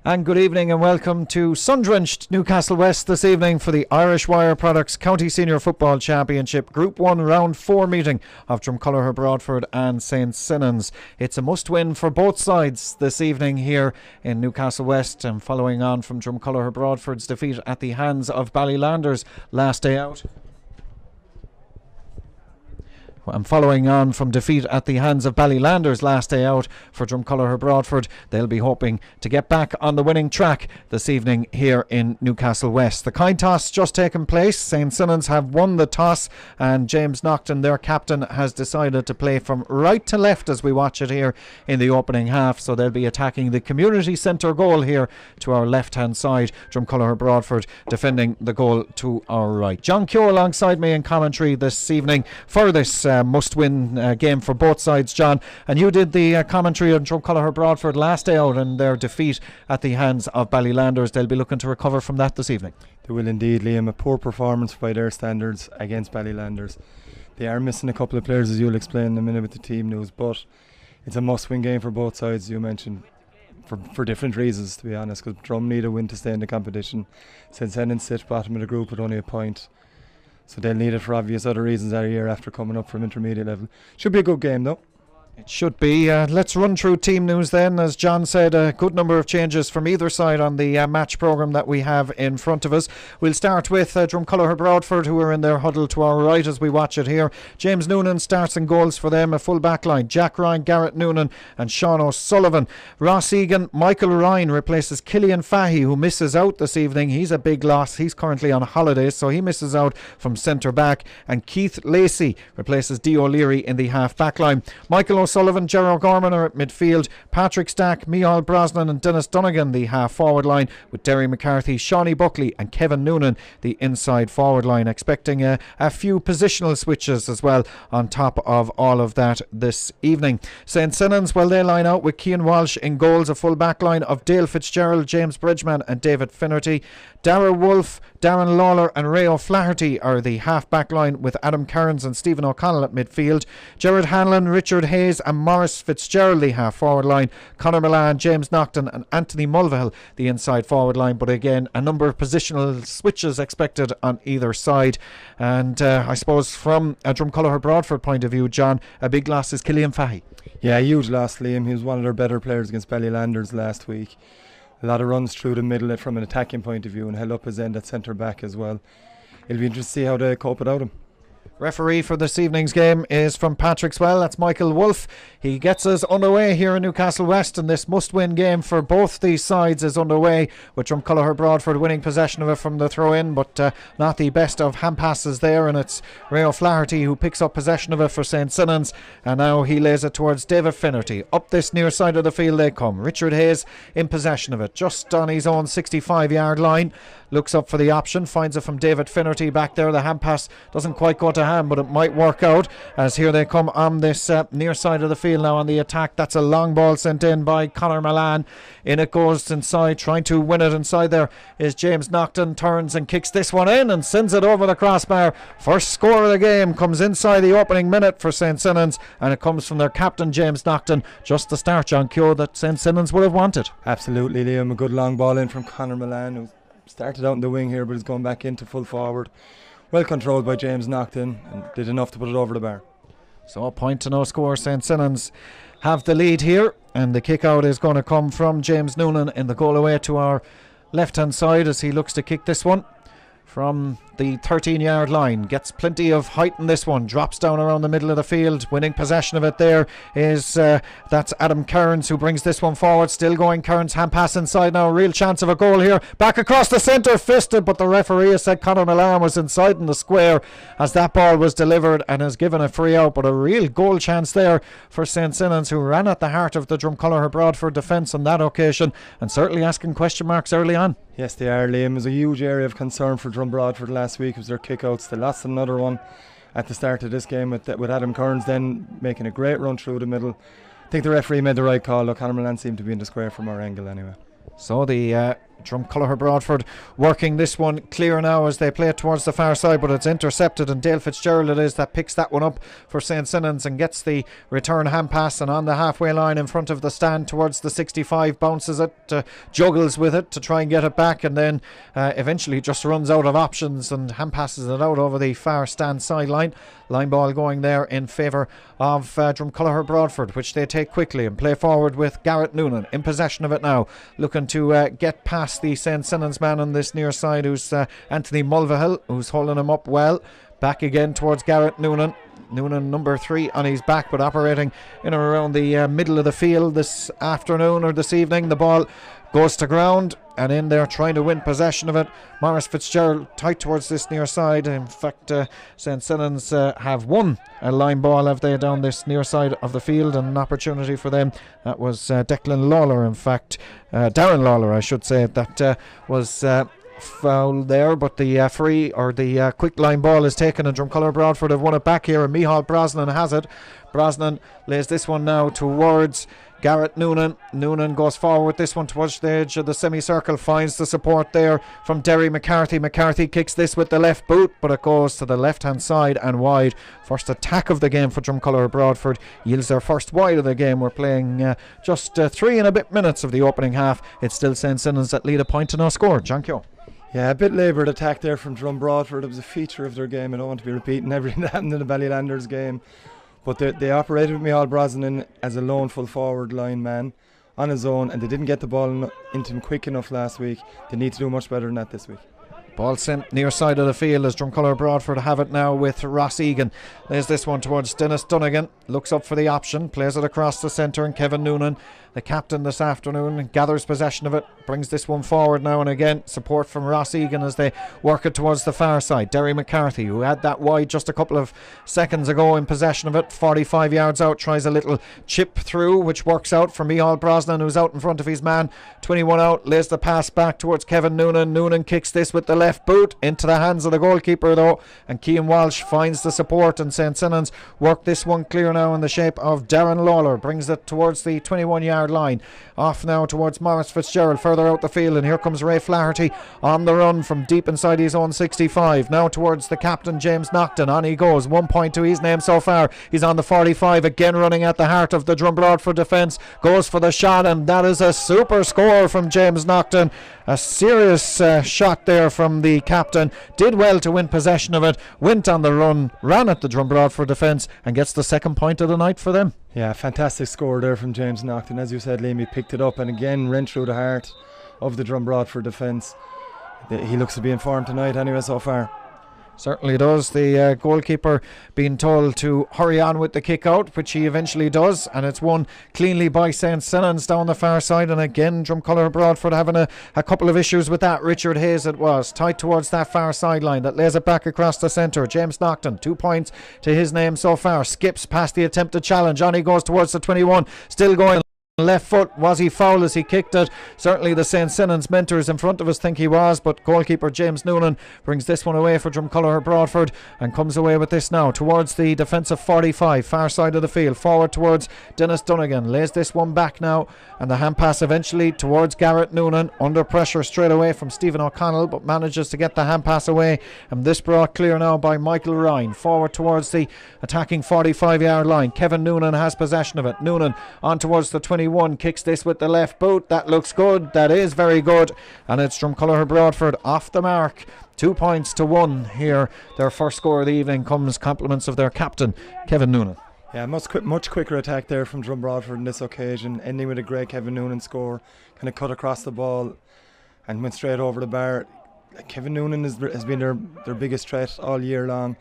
And good evening and welcome to sun-drenched Newcastle West this evening for the Irish Wire Products County Senior Football Championship Group 1 Round 4 meeting of Drumculloher, Broadford and St Senans. It's a must-win for both sides this evening here in Newcastle West, and following on from Drumculloher Broadford's defeat at the hands of Ballylanders last day out. And following on from defeat at the hands of Ballylanders last day out for Drumculloher Broadford, they'll be hoping to get back on the winning track this evening here in Newcastle West. The coin toss just taken place. St Senans have won the toss, and James Naughton, their captain, has decided to play from right to left as we watch it here in the opening half. So they'll be attacking the community centre goal here to our left hand side. Drumculloher Broadford defending the goal to our right. John Keogh alongside me in commentary this evening for this must-win game for both sides, John. And you did the commentary on Drumculloher Broadford last day out and their defeat at the hands of Ballylanders. They'll be looking to recover from that this evening. They will indeed, Liam. A poor performance by their standards against Ballylanders. They are missing a couple of players, as you'll explain in a minute with the team news, but it's a must-win game for both sides, you mentioned, for different reasons, to be honest, because Drum need a win to stay in the competition. St Senans sit bottom of the group with only a point, so they'll need it for obvious other reasons that year after coming up from intermediate level. Should be a good game though. It should be. Let's run through team news then. As John said, a good number of changes from either side on the match programme that we have in front of us. We'll start with Drumculloher Broadford, who are in their huddle to our right as we watch it here. James Noonan starts in goals for them, a full back line. Jack Ryan, Garrett Noonan and Sean O'Sullivan. Ross Egan, Michael Ryan replaces Killian Fahy, who misses out this evening. He's a big loss. He's currently on holidays, so he misses out from centre back. And Keith Lacey replaces Dee O'Leary in the half back line. Michael O'Sullivan, Gerard Gorman are at midfield. Patrick Stack, Micheál Brosnan and Dennis Donegan the half forward line, with Derry McCarthy, Shawnee Buckley and Kevin Noonan the inside forward line. Expecting a few positional switches as well on top of all of that this evening. St Senans, well, they line out with Cian Walsh in goals, a full back line of Dale Fitzgerald, James Bridgman and David Finnerty. Dara Wolfe, Darren Lawler and Ray O'Flaherty are the half back line, with Adam Kearns and Stephen O'Connell at midfield. Gerard Hanlon, Richard Hayes and Maurice Fitzgerald the half forward line. Conor Milan, James Naughton and Anthony Mulvihill the inside forward line. But again, a number of positional switches expected on either side. And I suppose from a Drumculloher Broadford point of view, John, a big loss is Killian Fahy. Yeah, a huge loss, Liam. He was one of their better players against Ballylanders last week. A lot of runs through the middle from an attacking point of view, and held up his end at centre back as well. It'll be interesting to see how they cope without him. Referee for this evening's game is from Patrick Swell. That's Michael Wolfe. He gets us underway here in Newcastle West, and this must-win game for both these sides is underway, with Drumculloher Broadford winning possession of it from the throw-in, but not the best of hand passes there, and it's Ray O'Flaherty who picks up possession of it for St Senans, and now he lays it towards David Finnerty. Up this near side of the field they come. Richard Hayes in possession of it, just on his own 65-yard line. Looks up for the option, finds it from David Finnerty back there. The hand pass doesn't quite go to hand, but it might work out, as here they come on this near side of the field now on the attack. That's a long ball sent in by Conor Milan. In it goes inside, trying to win it inside there is James Naughton. Turns and kicks this one in and sends it over the crossbar. First score of the game comes inside the opening minute for St Senans, and it comes from their captain James Naughton. Just the start, John Keogh, that St Senans would have wanted. Absolutely, Liam. A good long ball in from Conor Milan, who started out in the wing here but is going back into full forward. Well controlled by James Naughton, and did enough to put it over the bar. So a point to no score. St Senans have the lead here, and the kick out is going to come from James Noonan in the goal away to our left hand side as he looks to kick this one from the 13-yard line. Gets plenty of height in this one, drops down around the middle of the field. Winning possession of it there is that's Adam Kearns, who brings this one forward. Still going, Kearns, hand pass inside now, real chance of a goal here, back across the centre, fisted, but the referee has said Conor Milan was inside in the square as that ball was delivered and has given a free out. But a real goal chance there for St Senans, who ran at the heart of the Drumculloher Broadford defence on that occasion, and certainly asking question marks early on. Yes, they are, Liam. It was a huge area of concern for Drum Broadford last week. It was their kickouts. They lost another one at the start of this game with Adam Kearns then making a great run through the middle. I think the referee made the right call. Conor Milan seemed to be in the square from our angle anyway. So the Drumcolour Broadford working this one clear now as they play it towards the far side, but it's intercepted, and Dale Fitzgerald it is that picks that one up for St. Senans and gets the return hand pass, and on the halfway line in front of the stand towards the 65 bounces it, juggles with it to try and get it back, and then eventually just runs out of options and hand passes it out over the far stand sideline. Line ball going there in favour of Drumcolour Broadford, which they take quickly and play forward with Garrett Noonan in possession of it now, looking to get past the St. Senans man on this near side, who's Anthony Mulvihill, who's holding him up well. Back again towards Garrett Noonan. Noonan number 3 on his back, but operating in or around the middle of the field this afternoon or this evening. The ball goes to ground, and in there trying to win possession of it, Maurice Fitzgerald tight towards this near side. In fact, St. Senans have won a line ball, have they, down this near side of the field, and an opportunity for them. That was Declan Lawler, in fact, Darren Lawler I should say, that was foul there, but the free or the quick line ball is taken, and Drumcolour Broadford have won it back here, and Micheál Brosnan has it. Brosnan lays this one now towards Garrett Noonan. Noonan goes forward with this one towards the edge of the semicircle, finds the support there from Derry McCarthy. McCarthy kicks this with the left boot, but it goes to the left hand side and wide. First attack of the game for Drumcolour Broadford yields their first wide of the game. We're playing just 3 and a bit minutes of the opening half. It's still St. Senans that lead a point to no score. John Keogh. Yeah, a bit laboured attack there from Drum Broadford. It was a feature of their game. I don't want to be repeating everything that happened in the Ballylanders game, but they operated with Micheál Brosnan as a lone full forward line man on his own, and they didn't get the ball into him quick enough last week. They need to do much better than that this week. Ball sent near side of the field as Drumcolour Broadford have it now with Ross Egan. There's this one towards Dennis Dunnigan. Looks up for the option, plays it across the centre, and Kevin Noonan, the captain this afternoon, gathers possession of it, brings this one forward now, and again support from Ross Egan as they work it towards the far side. Derry McCarthy, who had that wide just a couple of seconds ago, in possession of it, 45 yards out, tries a little chip through, which works out for Micheál Brosnan, who's out in front of his man. 21 out, lays the pass back towards Kevin Noonan. Noonan kicks this with the left boot into the hands of the goalkeeper though, and Cian Walsh finds the support, and St. Senans work this one clear now in the shape of Darren Lawler, brings it towards the 21 yard line, off now towards Maurice Fitzgerald further out the field, and here comes Ray Flaherty on the run from deep inside his own 65, now towards the captain James Naughton. On he goes, 1 point to his name so far. He's on the 45 again, running at the heart of the Drum Broadford defence, goes for the shot, and that is a super score from James Naughton. A serious shot there from the captain. Did well to win possession of it, went on the run, ran at the Drum Broadford defence, and gets the second point of the night for them. Yeah, fantastic score there from James Naughton. As you said, Liam, he picked it up and again ran through the heart of the Drum Broadford defence. He looks to be in form tonight anyway so far. Certainly does. The goalkeeper being told to hurry on with the kick out, which he eventually does, and it's won cleanly by St. Senans down the far side. And again, Drumcolour Broadford having a couple of issues with that. Richard Hayes it was, tight towards that far sideline, that lays it back across the centre. James Naughton, 2 points to his name so far, skips past the attempted challenge. On he goes towards the 21, still going. Left foot, was he foul as he kicked it? Certainly the St. Senans mentors in front of us think he was, but goalkeeper James Noonan brings this one away for Drumcolour Broadford and comes away with this now towards the defensive 45, far side of the field, forward towards Dennis Dunnigan, lays this one back now, and the hand pass eventually towards Garrett Noonan, under pressure straight away from Stephen O'Connell, but manages to get the hand pass away, and this brought clear now by Michael Ryan, forward towards the attacking 45 yard line. Kevin Noonan has possession of it. Noonan on towards the 21, kicks this with the left boot. That looks good, that is very good, and it's Drumcolour Broadford off the mark. 2 points to 1 here. Their first score of the evening comes compliments of their captain Kevin Noonan. Yeah, much quicker attack there from Drum Broadford on this occasion, ending with a great Kevin Noonan score. Kind of cut across the ball and went straight over the bar. Kevin Noonan has been their biggest threat all year long.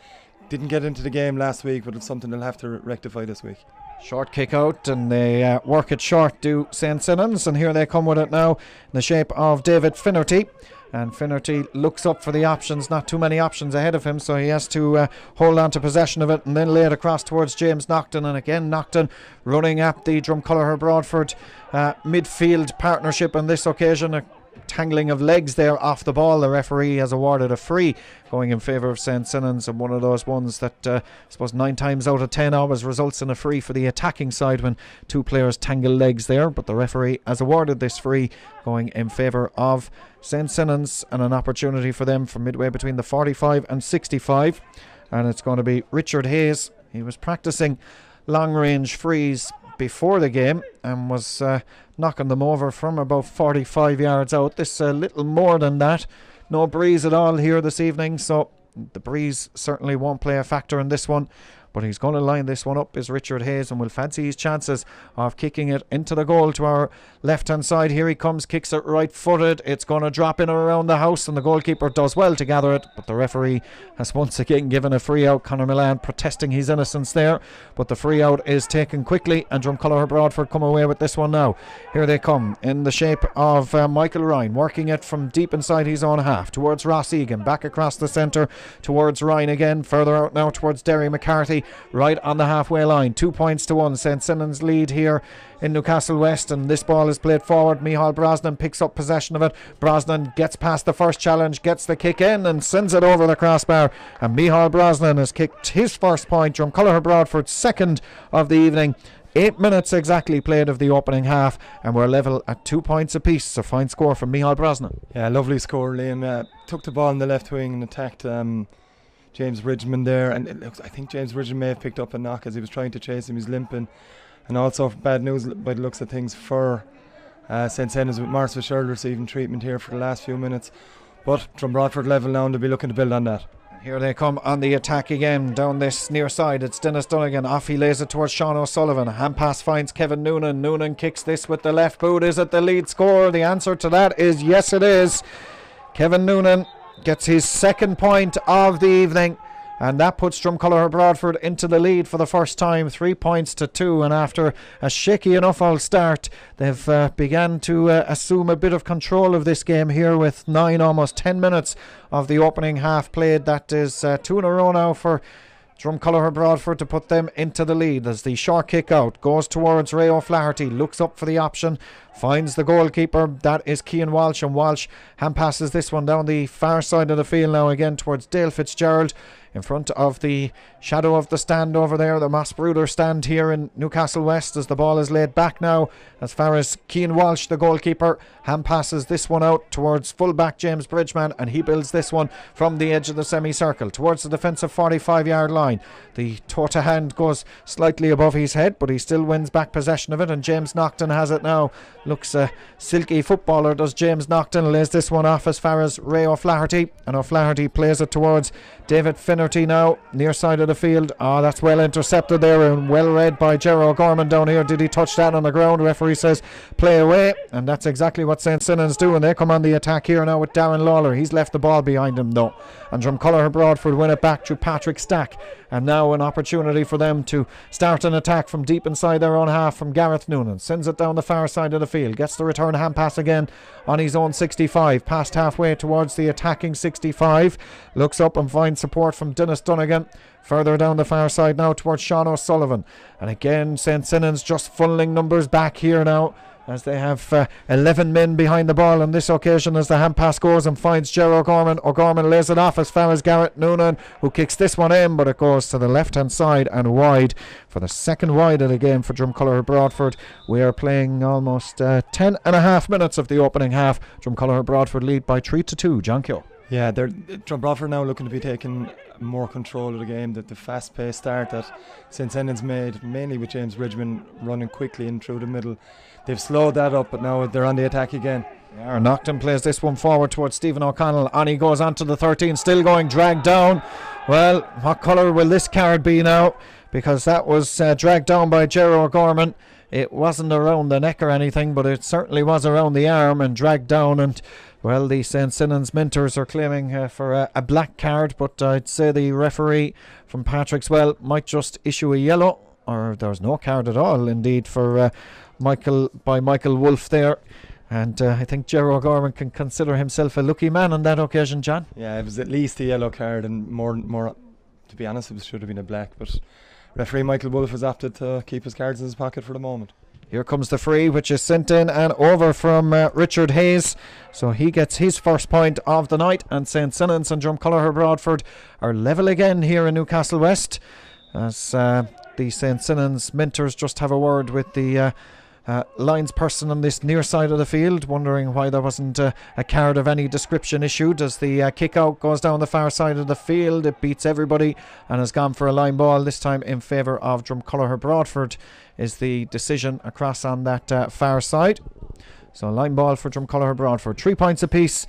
Didn't get into the game last week, but it's something they'll have to rectify this week. Short kick out, and they work it short to St. Senans, and here they come with it now in the shape of David Finnerty. And Finnerty looks up for the options, not too many options ahead of him, so he has to hold on to possession of it and then lay it across towards James Naughton. And again, Naughton running at the Drumcolour Broadford midfield partnership on this occasion. tangling of legs there off the ball. The referee has awarded a free going in favour of St. Senans, and one of those ones that I suppose 9 times out of 10 always results in a free for the attacking side when 2 players tangle legs there. But the referee has awarded this free going in favour of St. Senans, and an opportunity for them from midway between the 45 and 65. And it's going to be Richard Hayes. He was practicing long range frees before the game and was knocking them over from about 45 yards out. This a little more than that. No breeze at all here this evening, so the breeze certainly won't play a factor in this one. But he's going to line this one up, is Richard Hayes, and will fancy his chances of kicking it into the goal to our left-hand side. Here he comes, kicks it right-footed. It's going to drop in around the house, and the goalkeeper does well to gather it. But the referee has once again given a free out. Conor Milan protesting his innocence there. But the free out is taken quickly, and Drumcolor Broadford come away with this one now. Here they come in the shape of Michael Ryan, working it from deep inside his own half towards Ross Egan, back across the centre towards Ryan again, further out now towards Derry McCarthy, right on the halfway line. 2 points to 1. St. Senans lead here in Newcastle West, and this ball is played forward. Micheál Brosnan picks up possession of it. Brosnan gets past the first challenge, gets the kick in and sends it over the crossbar, and Micheál Brosnan has kicked his first point. Drumcolor Broadford's second of the evening. 8 minutes exactly played of the opening half, and we're level at 2 points apiece. A fine score from Micheál Brosnan. Yeah, lovely score, Liam. Took the ball in the left wing and attacked James Ridgman there, and I think James Ridgman may have picked up a knock as he was trying to chase him. He's limping, and also bad news by the looks of things for St. Senans, with Marcus Fitzgerald receiving treatment here for the last few minutes. But from Broadford level now, and they'll be looking to build on that. Here they come on the attack again down this near side. It's Dennis Dunnigan. Off he lays it towards Sean O'Sullivan. Hand pass finds Kevin Noonan. Noonan kicks this with the left boot. Is it the lead score? The answer to that is yes, it is. Kevin Noonan gets his second point of the evening, and that puts Drumcolor Broadford into the lead for the first time, 3 points to 2. And after a shaky enough old start, they've began to assume a bit of control of this game here with 9, almost 10 minutes of the opening half played. That is 2 in a row now for Drumcolor Broadford to put them into the lead, as the short kick out goes towards Ray O'Flaherty, looks up for the option, finds the goalkeeper, that is Cian Walsh, and Walsh hand passes this one down the far side of the field now again towards Dale Fitzgerald, in front of the shadow of the stand over there, the Moss Bruder stand here in Newcastle West, as the ball is laid back now as far as Cian Walsh, the goalkeeper, hand passes this one out towards fullback James Bridgman, and he builds this one from the edge of the semicircle towards the defensive 45-yard line. The toe to hand goes slightly above his head, but he still wins back possession of it, and James Naughton has it now. Looks a silky footballer, does James Naughton. Lays this one off as far as Ray O'Flaherty, and O'Flaherty plays it towards David Finnerty now, near side of the field. That's well intercepted there and well read by Gerard Gorman down here. Did he touch that on the ground? Referee says play away, and that's exactly what St. Senans do, and they come on the attack here now with Darren Lawler. He's left the ball behind him though, and Drumcolor Broadford win it back to Patrick Stack, and now an opportunity for them to start an attack from deep inside their own half from Gareth Noonan. Sends it down the far side of the field, gets the return hand pass again on his own 65, past halfway towards the attacking 65, looks up and finds support from Dennis Dunnigan. Further down the far side now towards Sean O'Sullivan, and again St. Senans just funneling numbers back here now, as they have 11 men behind the ball on this occasion, as the hand pass goes and finds Gerard O'Gorman. O'Gorman lays it off as far as Garrett Noonan, who kicks this one in, but it goes to the left hand side and wide for the second wide of the game for Drumcolor Broadford. We are playing almost 10 and a half minutes of the opening half. Drumcolor Broadford lead by 3-2. John Keogh. Yeah, Drum Broadford now looking to be taking more control of the game. That the fast-paced start that St. Senans made, mainly with James Ridgman running quickly in through the middle, they've slowed that up, but now they're on the attack again. Yeah, Naughton plays this one forward towards Stephen O'Connell. On he goes onto the 13, still going, dragged down. Well, what colour will this card be now? Because that was dragged down by Gerard O'Gorman. It wasn't around the neck or anything, but it certainly was around the arm and dragged down. And well, the St. Senans mentors are claiming for a black card, but I'd say the referee from Patrick's Well might just issue a yellow, or there's no card at all indeed for Michael Wolfe there. And I think Gerard O'Gorman can consider himself a lucky man on that occasion, John. Yeah, it was at least a yellow card, and more to be honest, it should have been a black, but referee Michael Wolfe has opted to keep his cards in his pocket for the moment. Here comes the free, which is sent in and over from Richard Hayes. So he gets his first point of the night, and St. Senans and Drumcolour Broadford are level again here in Newcastle West, as the St. Senans Minters just have a word with the lines person on this near side of the field, wondering why there wasn't a card of any description issued, as the kick out goes down the far side of the field. It beats everybody and has gone for a line ball, this time in favour of Drumcolour Broadford is the decision across on that far side. So line ball for Drumcolour Broadford, 3 points apiece.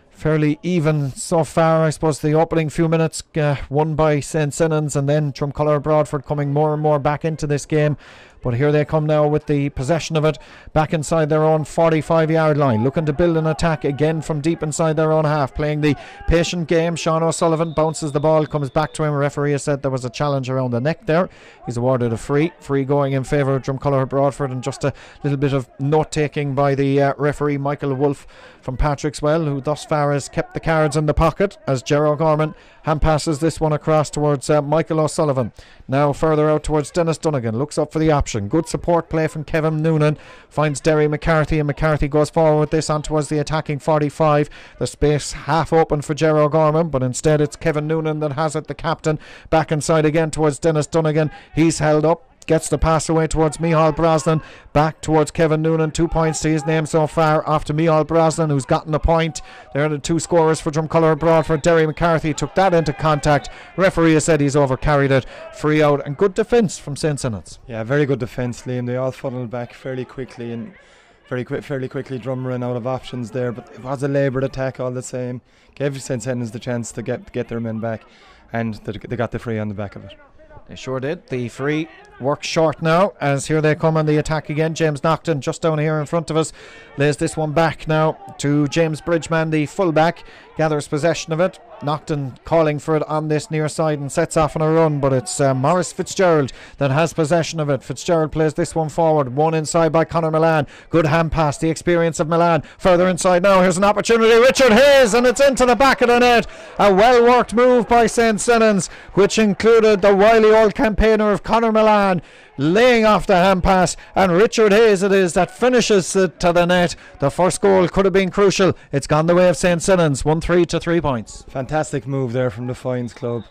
Fairly even so far. I suppose the opening few minutes won by St. Senans, and then Drumcolour Broadford coming more and more back into this game. But here they come now with the possession of it back inside their own 45-yard line, looking to build an attack again from deep inside their own half, playing the patient game. Sean O'Sullivan bounces the ball, comes back to him. Referee has said there was a challenge around the neck there. He's awarded a free going in favour of Drumcolour Broadford, and just a little bit of note taking by the referee Michael Wolfe from Patrickswell, who thus far has kept the cards in the pocket, as Gerard Gorman hand passes this one across towards Michael O'Sullivan. Now further out towards Dennis Dunnigan, looks up for the option. Good support play from Kevin Noonan, finds Derry McCarthy, and McCarthy goes forward with this on towards the attacking 45. The space half open for Gerard Gorman, but instead it's Kevin Noonan that has it, the captain. Back inside again towards Dennis Dunnigan. He's held up, gets the pass away towards Micheál Brosnan, back towards Kevin Noonan. 2 points to his name so far, off to Micheál Brosnan, who's gotten a point. There are the two scorers for Drumcolour Broadford. Derry McCarthy took that into contact. Referee has said he's overcarried it. Free out, and good defence from St. Senans. Yeah, very good defence, Liam. They all funneled back fairly quickly, and fairly quickly Drum ran out of options there, but it was a laboured attack all the same. Gave St. Senans the chance to get their men back, and they got the free on the back of it. They sure did. The free works short now, as here they come on the attack again. James Naughton just down here in front of us lays this one back now to James Bridgman, the fullback, gathers possession of it. Naughton calling for it on this near side and sets off on a run, but it's Maurice Fitzgerald that has possession of it. Fitzgerald plays this one forward, one inside by Conor Milan. Good hand pass, the experience of Milan. Further inside now, here's an opportunity. Richard Hayes, and it's into the back of the net. A well worked move by St. Senans, which included the wily old campaigner of Conor Milan laying off the hand pass, and Richard Hayes it is that finishes it to the net. The first goal could have been crucial. It's gone the way of St. Senans, 1-3 to 3 points. Fantastic move there from the Fines club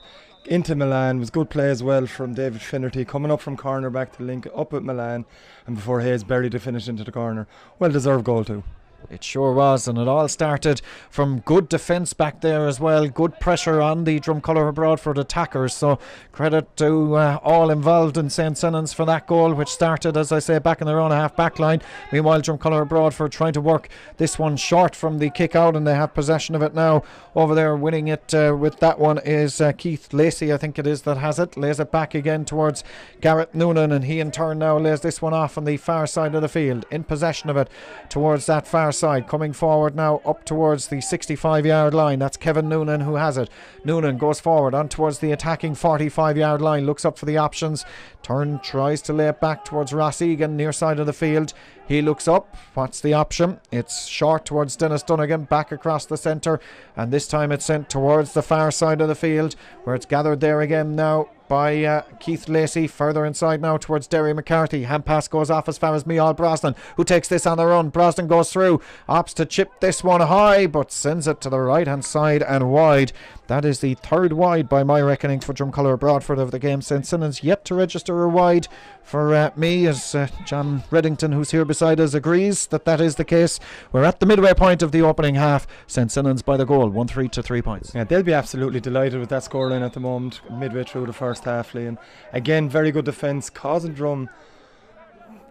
into Milan. Was good play as well from David Finnerty, coming up from corner back to link up at Milan, and before Hayes buried to finish into the corner. Well deserved goal too. It sure was, and it all started from good defence back there as well. Good pressure on the Drumcolour Broadford attackers, so credit to all involved in St. Senans for that goal, which started, as I say, back in their own half back line. Meanwhile, Drumcolour Broadford trying to work this one short from the kick out, and they have possession of it now. Over there winning it with that one is Keith Lacey, I think it is, that has it. Lays it back again towards Garrett Noonan, and he in turn now lays this one off on the far side of the field, in possession of it towards that far side, coming forward now up towards the 65-yard line. That's Kevin Noonan who has it. Noonan goes forward on towards the attacking 45-yard line, looks up for the options, tries to lay it back towards Ross Egan, near side of the field. He looks up. What's the option? It's short towards Dennis Dunnigan, back across the centre, and this time it's sent towards the far side of the field, where it's gathered there again now by Keith Lacey. Further inside now towards Derry McCarthy. Hand pass goes off as far as Micheál Brosnan, who takes this on the run. Brosnan goes through, opts to chip this one high, but sends it to the right hand side and wide. That is the third wide by my reckoning for Drumcolour Broadford of the game. St. Senans yet to register a wide for me, as John Reddington, who's here beside us, agrees that is the case. We're at the midway point of the opening half. St. Senans by the goal, 1-3 to 3 points. Yeah, they'll be absolutely delighted with that scoreline at the moment, midway through the first half, Liam. Again, very good defence, causing Drum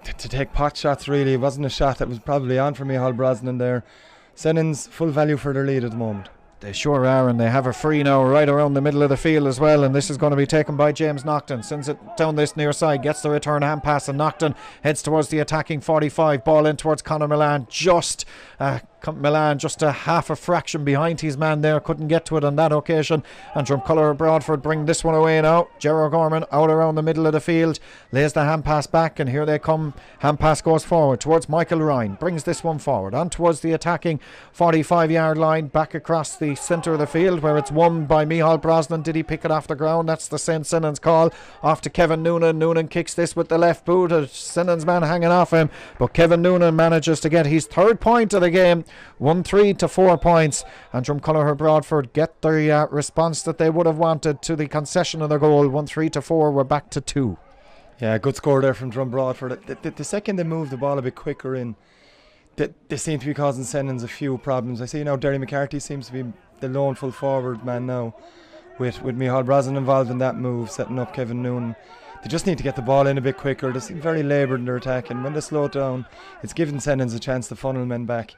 to take pot shots. Really, it wasn't a shot that was probably on for Micheál Brosnan there. Senans full value for their lead at the moment. They sure are, and they have a free now right around the middle of the field as well, and this is going to be taken by James Naughton. Sends it down this near side, gets the return hand pass, and Naughton heads towards the attacking 45. Ball in towards Conor Milan, just Milan just a half a fraction behind his man there, couldn't get to it on that occasion, and Drumcolor Broadford bring this one away now. Gerard Gorman out around the middle of the field, lays the hand pass back, and here they come. Hand pass goes forward towards Michael Ryan, brings this one forward on towards the attacking 45-yard line, back across the centre of the field where it's won by Micheál Brosnan. Did he pick it off the ground? That's the St. Senans call. Off to Kevin Noonan. Noonan kicks this with the left boot. A Senans man hanging off him, but Kevin Noonan manages to get his third point of the game. 1-3 to 4 points, and Drumcolor Broadford get the response that they would have wanted to the concession of the goal. 1-3 to 4. We're back to 2. Yeah, good score there from Drum Broadford. The second they moved the ball a bit quicker in, they seem to be causing Senans a few problems. I see now Derry McCarthy seems to be the lone full forward man now, with Micheál Brosnan involved in that move, setting up Kevin Noonan. They just need to get the ball in a bit quicker. They seem very laboured in their attack, and when they slow it down, it's giving Senans a chance to funnel men back.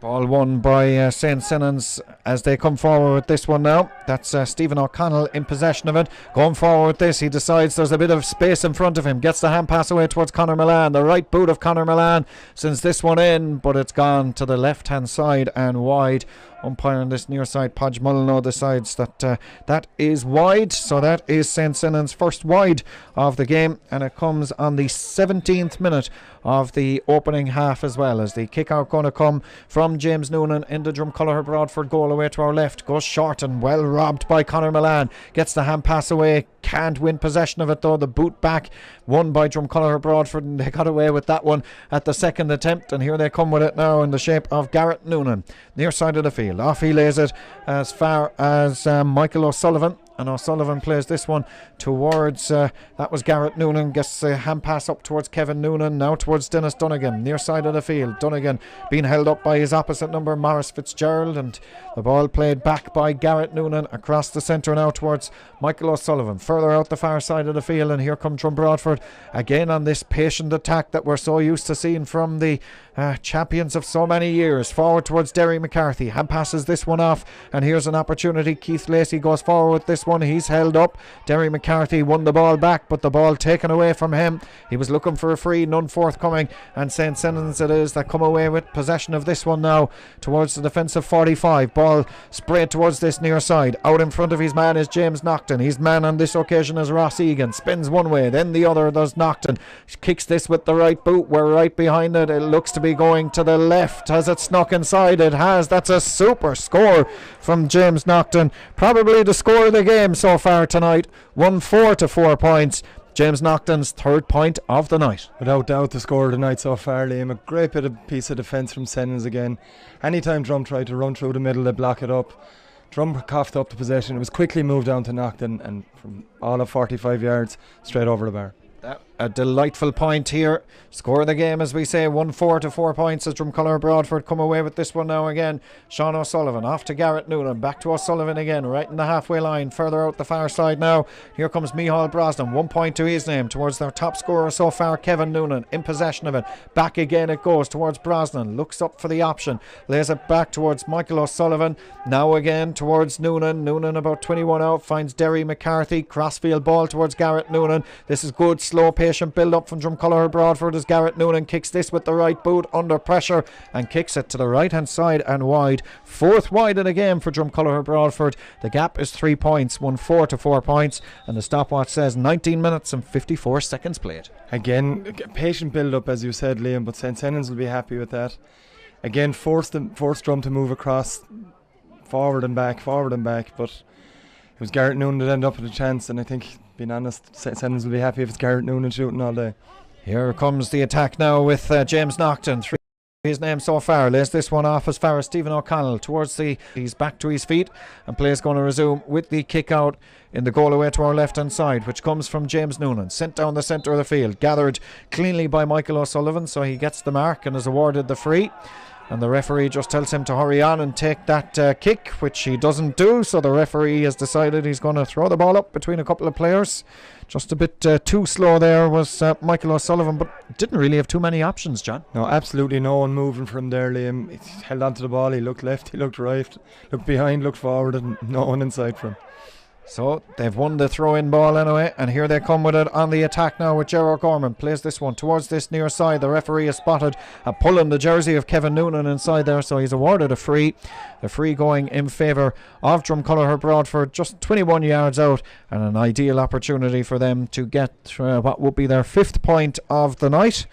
Ball won by St. Senans as they come forward with this one now. That's Stephen O'Connell in possession of it. Going forward with this, he decides there's a bit of space in front of him. Gets the hand pass away towards Conor Milan. The right boot of Conor Milan sends this one in, but it's gone to the left-hand side and wide. Umpire on this near side, Podge Mullineux, decides that that is wide. So that is St. Senans' first wide of the game, and it comes on the 17th minute of the opening half as well, as the kick out going to come from James Noonan in the Drumcolor Broadford goal away to our left. Goes short and well robbed by Conor Milan. Gets the hand pass away. Can't win possession of it though. The boot back won by Drumcolor Broadford, and they got away with that one at the second attempt, and here they come with it now in the shape of Garrett Noonan, near side of the field. Off he lays it as far as Michael O'Sullivan, and O'Sullivan plays this one towards that was Garrett Noonan. Gets a hand pass up towards Kevin Noonan, now towards Dennis Dunnigan, near side of the field. Dunnigan being held up by his opposite number, Maurice Fitzgerald, and the ball played back by Garrett Noonan across the centre now towards Michael O'Sullivan, further out the far side of the field. And here comes Drum Broadford again on this patient attack that we're so used to seeing from the champions of so many years. Forward towards Derry McCarthy, hand passes this one off, and here's an opportunity. Keith Lacey goes forward with this one. He's held up. Derry McCarthy won the ball back, but the ball taken away from him. He was looking for a free, none forthcoming, and St. Senans it is that come away with possession of this one now towards the defensive 45. Ball sprayed towards this near side. Out in front of his man is James Naughton. His man on this occasion is Ross Egan. Spins one way, then the other. There's Naughton. Kicks this with the right boot. We're right behind it. It looks to be going to the left. Has it snuck inside? It has. That's a super score from James Naughton. Probably the score of the game so far tonight. 1-4 to 4 points. James Naughton's third point of the night. Without doubt the score of the night so far, Liam. A great piece of defence from Senans again. Anytime Drum tried to run through the middle, they block it up. Drum coughed up the possession. It was quickly moved down to Naughton, and from all of 45 yards straight over the bar. A delightful point here. Score of the game, as we say, 1-4 to 4 points as Drumcolor Broadford come away with this one now again. Sean O'Sullivan off to Garrett Noonan, back to O'Sullivan again, right in the halfway line, further out the far side now. Here comes Micheál Brosnan, 1 point to his name, towards their top scorer so far, Kevin Noonan, in possession of it. Back again it goes towards Brosnan, looks up for the option, lays it back towards Michael O'Sullivan, now again towards Noonan. Noonan about 21 out, finds Derry McCarthy, crossfield ball towards Garrett Noonan. This is good, slow, patient build up from Drumcolor Broadford as Garrett Noonan kicks this with the right boot under pressure and kicks it to the right hand side and wide. Fourth wide of the game for Drumcolor Broadford. The gap is 3 points, 1-4 to 4 points, and the stopwatch says 19 minutes and 54 seconds played. Again, Patient build up, as you said, Liam, but St. Senans will be happy with that. Again, forced Drum to move across forward and back, but it was Garrett Noonan that ended up with a chance, and I think, being honest, Senans will be happy if it's Garrett Noonan shooting all day. Here comes the attack now with James Naughton. His name so far, lays this one off as far as Stephen O'Connell towards he's back to his feet, and play is going to resume with the kick out in the goal away to our left hand side, which comes from James Noonan, sent down the centre of the field, gathered cleanly by Michael O'Sullivan, so he gets the mark and is awarded the free. And the referee just tells him to hurry on and take that kick, which he doesn't do. So the referee has decided he's going to throw the ball up between a couple of players. Just a bit too slow there was Michael O'Sullivan, but didn't really have too many options, John. No, absolutely no one moving from there, Liam. He held on to the ball, he looked left, he looked right, looked behind, looked forward, and no one inside from him. So they've won the throw-in ball anyway, and here they come with it on the attack now with Gerard Gorman. Plays this one towards this near side. The referee has spotted a pull in the jersey of Kevin Noonan inside there, so he's awarded a free. The free going in favour of Drumcolour Broadford, just 21 yards out, and an ideal opportunity for them to get what would be their 5th point of the night.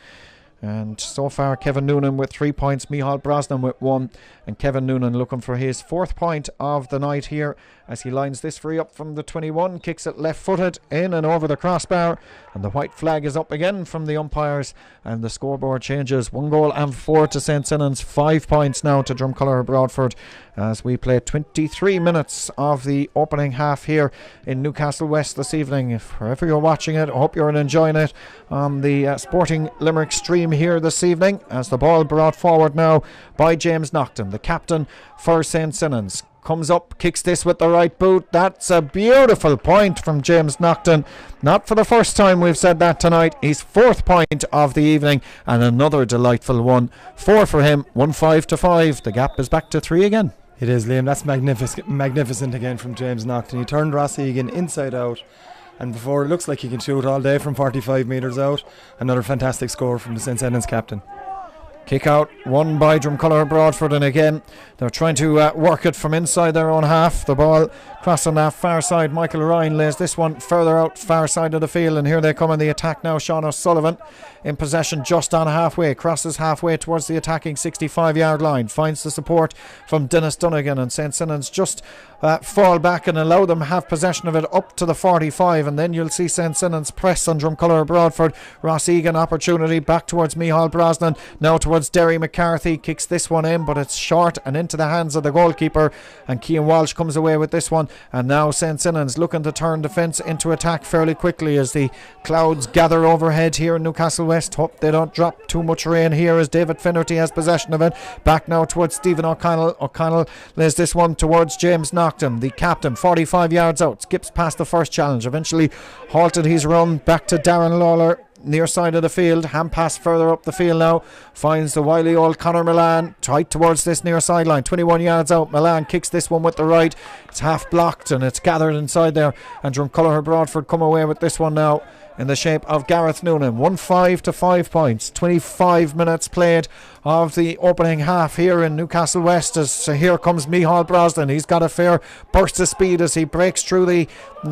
And so far Kevin Noonan with 3 points, Micheál Brosnan with 1, and Kevin Noonan looking for his 4th point of the night here as he lines this free up from the 21, kicks it left footed in and over the crossbar, and the white flag is up again from the umpires, and the scoreboard changes. 1 goal and 4 to St. Senans, 5 points now to Drumcolour Broadford as we play 23 minutes of the opening half here in Newcastle West this evening. Wherever you're watching it, I hope you're enjoying it on the Sporting Limerick stream here this evening, as the ball brought forward now by James Naughton, the captain for St. Senans. Comes up, kicks this with the right boot. That's a beautiful point from James Naughton. Not for the first time we've said that tonight. His 4th point of the evening, and another delightful one. 4 for him, 1-5 to 5. The gap is back to 3 again. It is, Liam. That's magnificent again from James Naughton. He turned Ross Egan inside out, and before it looks like he can shoot all day from 45 metres out. Another fantastic score from the St. Senans captain. Kick out, won by Drumcolour Broadford, and again they're trying to work it from inside their own half. The ball crossing that far side. Michael Ryan lays this one further out far side of the field, and here they come in the attack now. Sean O'Sullivan in possession just on halfway, crosses halfway towards the attacking 65-yard line, finds the support from Dennis Dunnigan, and St. Senans just fall back and allow them have possession of it up to the 45, and then you'll see St. Senans press on Drumcolour Broadford. Ross Egan opportunity back towards Micheál Brosnan, now towards Derry McCarthy, kicks this one in, but it's short and into the hands of the goalkeeper, and Cian Walsh comes away with this one. And now St. Senans looking to turn defence into attack fairly quickly as the clouds gather overhead here in Newcastle West. Hope they don't drop too much rain here as David Finnerty has possession of it. Back now towards Stephen O'Connell. O'Connell lays this one towards James Naughton, the captain, 45 yards out, skips past the first challenge, eventually halted his run. Back to Darren Lawler, near side of the field, hand pass further up the field now, finds the wily old Conor Milan tight towards this near sideline, 21 yards out. Milan kicks this one with the right, it's half blocked and it's gathered inside there, and Drumcolour Broadford come away with this one now in the shape of Gareth Noonan. 1-5 to 5 points, 25 minutes played of the opening half here in Newcastle West, as here comes Micheál Brosnan. He's got a fair burst of speed as he breaks through the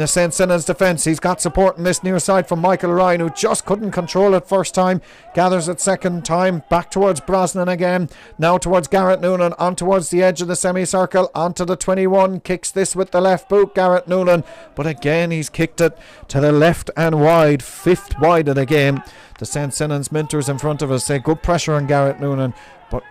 St. Senans defence. He's got support in this near side from Michael Ryan, who just couldn't control it first time, gathers it second time, back towards Brosnan again, now towards Gareth Noonan, on towards the edge of the semicircle, onto the 21, kicks this with the left boot, Gareth Noonan, but again he's kicked it to the left and wide, 5th wide of the game. The St. Senans mentors in front of us say good pressure on Gareth Noonan, but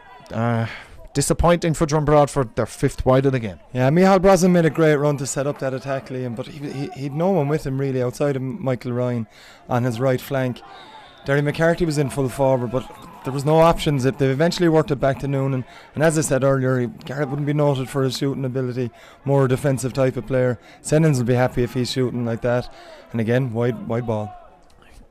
disappointing for Broadford. They're 5th wide of the game. Yeah, Micheál Brosnan made a great run to set up that attack, Liam, but he'd no one with him really outside of Michael Ryan on his right flank. Derry McCarthy was in full forward, but there was no options. They eventually worked it back to Noonan, and as I said earlier, Garrett wouldn't be noted for his shooting ability, more defensive type of player. Senans will be happy if he's shooting like that, and again, wide ball.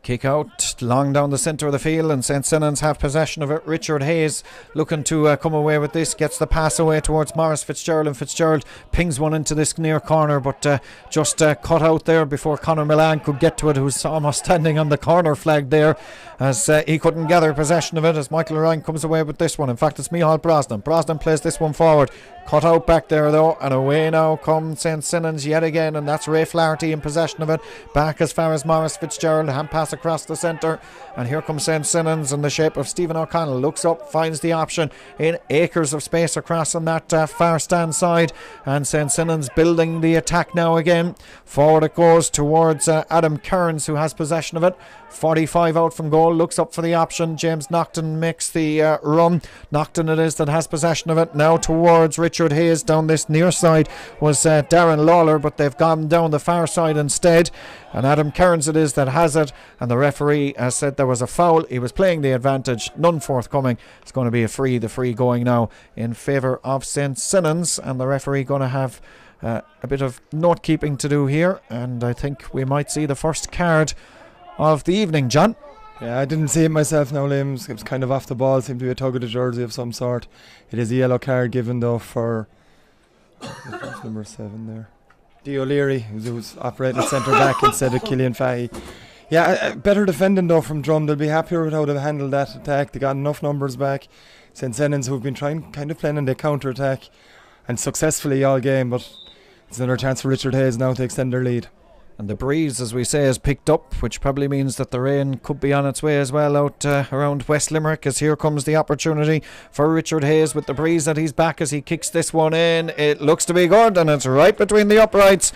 Kick out long down the centre of the field, and St. Senans have possession of it. Richard Hayes looking to come away with this, gets the pass away towards Maurice Fitzgerald, and Fitzgerald pings one into this near corner, but just cut out there before Conor Milan could get to it, who's almost standing on the corner flag there, as he couldn't gather possession of it, as Michael Ryan comes away with this one. In fact, it's Micheál Brosnan. Brosnan plays this one forward, cut out back there though, and away now comes St. Senans yet again, and that's Ray Flaherty in possession of it, back as far as Maurice Fitzgerald, hand pass across the centre, and here comes St. Senans in the shape of Stephen O'Connell, looks up, finds the option in acres of space across on that far stand side, and St. Senans building the attack now again. Forward it goes towards Adam Kearns, who has possession of it, 45 out from goal, looks up for the option. James Naughton makes the run. Naughton it is that has possession of it, now towards Richard Hayes. Down this near side was Darren Lawler, but they've gone down the far side instead, and Adam Kearns it is that has it, and the referee has said there was a foul. He was playing the advantage, none forthcoming. It's going to be a free, the free going now in favour of St. Senans, and the referee going to have a bit of note keeping to do here, and I think we might see the first card of the evening, John. Yeah, I didn't see it myself now, Liam. It was kind of off the ball, seemed to be a tug of the jersey of some sort. It is a yellow card given though for number 7 there. Dee O'Leary, who's operating at centre back instead of Killian Fahey. Yeah, better defending though from Drum. They'll be happier with how they've handled that attack. They got enough numbers back. Senans, who've been playing on the counter attack and successfully all game, but it's another chance for Richard Hayes now to extend their lead. And the breeze, as we say, has picked up, which probably means that the rain could be on its way as well out around West Limerick, as here comes the opportunity for Richard Hayes with the breeze at his back as he kicks this one in. It looks to be good, and it's right between the uprights.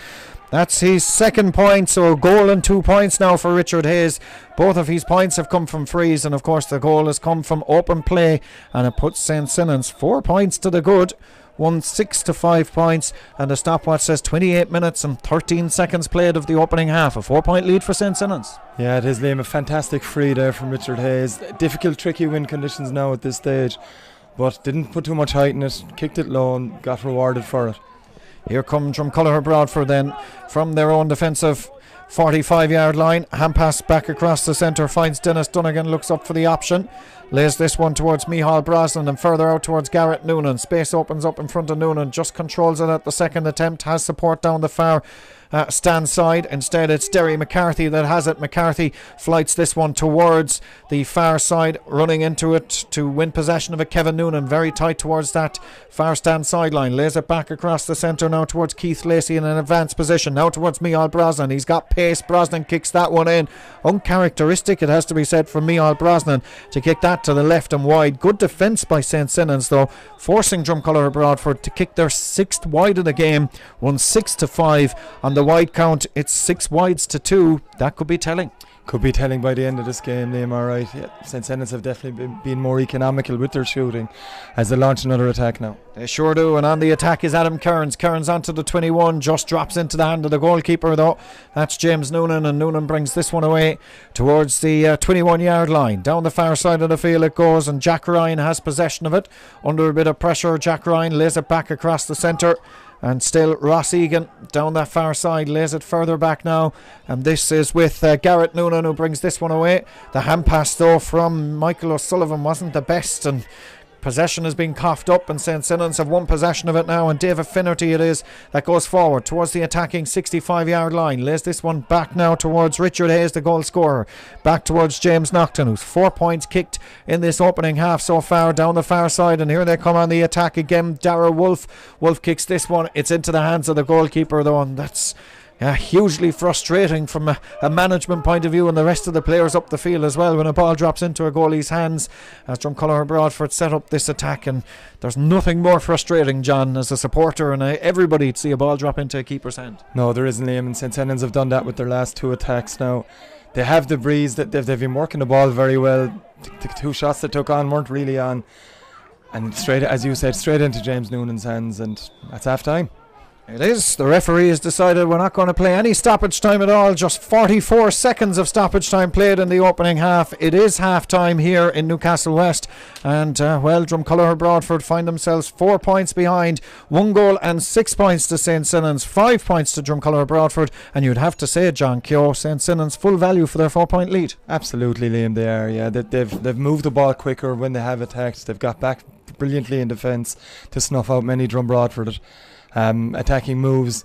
That's his second point, so a goal and 2 points now for Richard Hayes. Both of his points have come from frees, and of course the goal has come from open play, and it puts St. Senans 4 points to the good. 6 to 5 points, and the stopwatch says 28 minutes and 13 seconds played of the opening half. A 4-point lead for St. Senans. Yeah, it is, Liam. A fantastic free there from Richard Hayes. Difficult, tricky wind conditions now at this stage, but didn't put too much height in it, kicked it low and got rewarded for it. Here comes Drumculloher Broadford then from their own defensive 45-yard line. Hand pass back across the centre, finds Dennis Dunnigan, looks up for the option, lays this one towards Micheál Brosnan and further out towards Garrett Noonan. Space opens up in front of Noonan, just controls it at the second attempt, has support down the far stand side. Instead it's Derry McCarthy that has it. McCarthy flights this one towards the far side, running into it to win possession of it. Kevin Noonan very tight towards that far stand sideline, lays it back across the centre now towards Keith Lacey in an advanced position, now towards Micheál Brosnan. He's got pace. Brosnan kicks that one in. Uncharacteristic, it has to be said, from Micheál Brosnan to kick that to the left and wide. Good defence by St. Senans though, forcing Drumculloher Broadford to kick their 6th wide of the game. 6 to 5 on the wide count. It's 6 wides to 2. That could be telling. Could be telling by the end of this game, Liam. Alright, yeah, St. Senans have definitely been more economical with their shooting as they launch another attack now. They sure do, and on the attack is Adam Kearns. Kearns onto the 21, just drops into the hand of the goalkeeper though. That's James Noonan, and Noonan brings this one away towards the 21-yard line. Down the far side of the field it goes, and Jack Ryan has possession of it. Under a bit of pressure, Jack Ryan lays it back across the centre. And still Ross Egan down that far side, lays it further back now, and this is with Garrett Noonan, who brings this one away. The hand pass though from Michael O'Sullivan wasn't the best, and possession has been coughed up, and St. Senans have won possession of it now, and David Finnerty it is that goes forward towards the attacking 65-yard line, lays this one back now towards Richard Hayes, the goal scorer, back towards James Naughton, who's 4 points kicked in this opening half so far down the far side. And here they come on the attack again. Dara Wolf kicks this one, it's into the hands of the goalkeeper though, and that's hugely frustrating from a management point of view, and the rest of the players up the field as well, when a ball drops into a goalie's hands, as Drumculloher Broadford set up this attack. And there's nothing more frustrating, John, as a supporter and everybody, to see a ball drop into a keeper's hand. No, there isn't, Liam, and St. Senans have done that with their last 2 attacks now. They have the breeze, that they've been working the ball very well. The 2 shots they took on weren't really on, and straight, as you said, straight into James Noonan's hands, and that's half time. It is. The referee has decided we're not going to play any stoppage time at all. Just 44 seconds of stoppage time played in the opening half. It is half time here in Newcastle West, and Drumculloher Broadford find themselves 4 points behind. 1 goal and 6 points to St. Senans, 5 points to Drumculloher Broadford, and you'd have to say, John Keogh, St. Senans full value for their 4-point lead. Absolutely, Liam, they are. Yeah, they've moved the ball quicker when they have attacked. They've got back brilliantly in defence to snuff out many Drum Broadford attacking moves.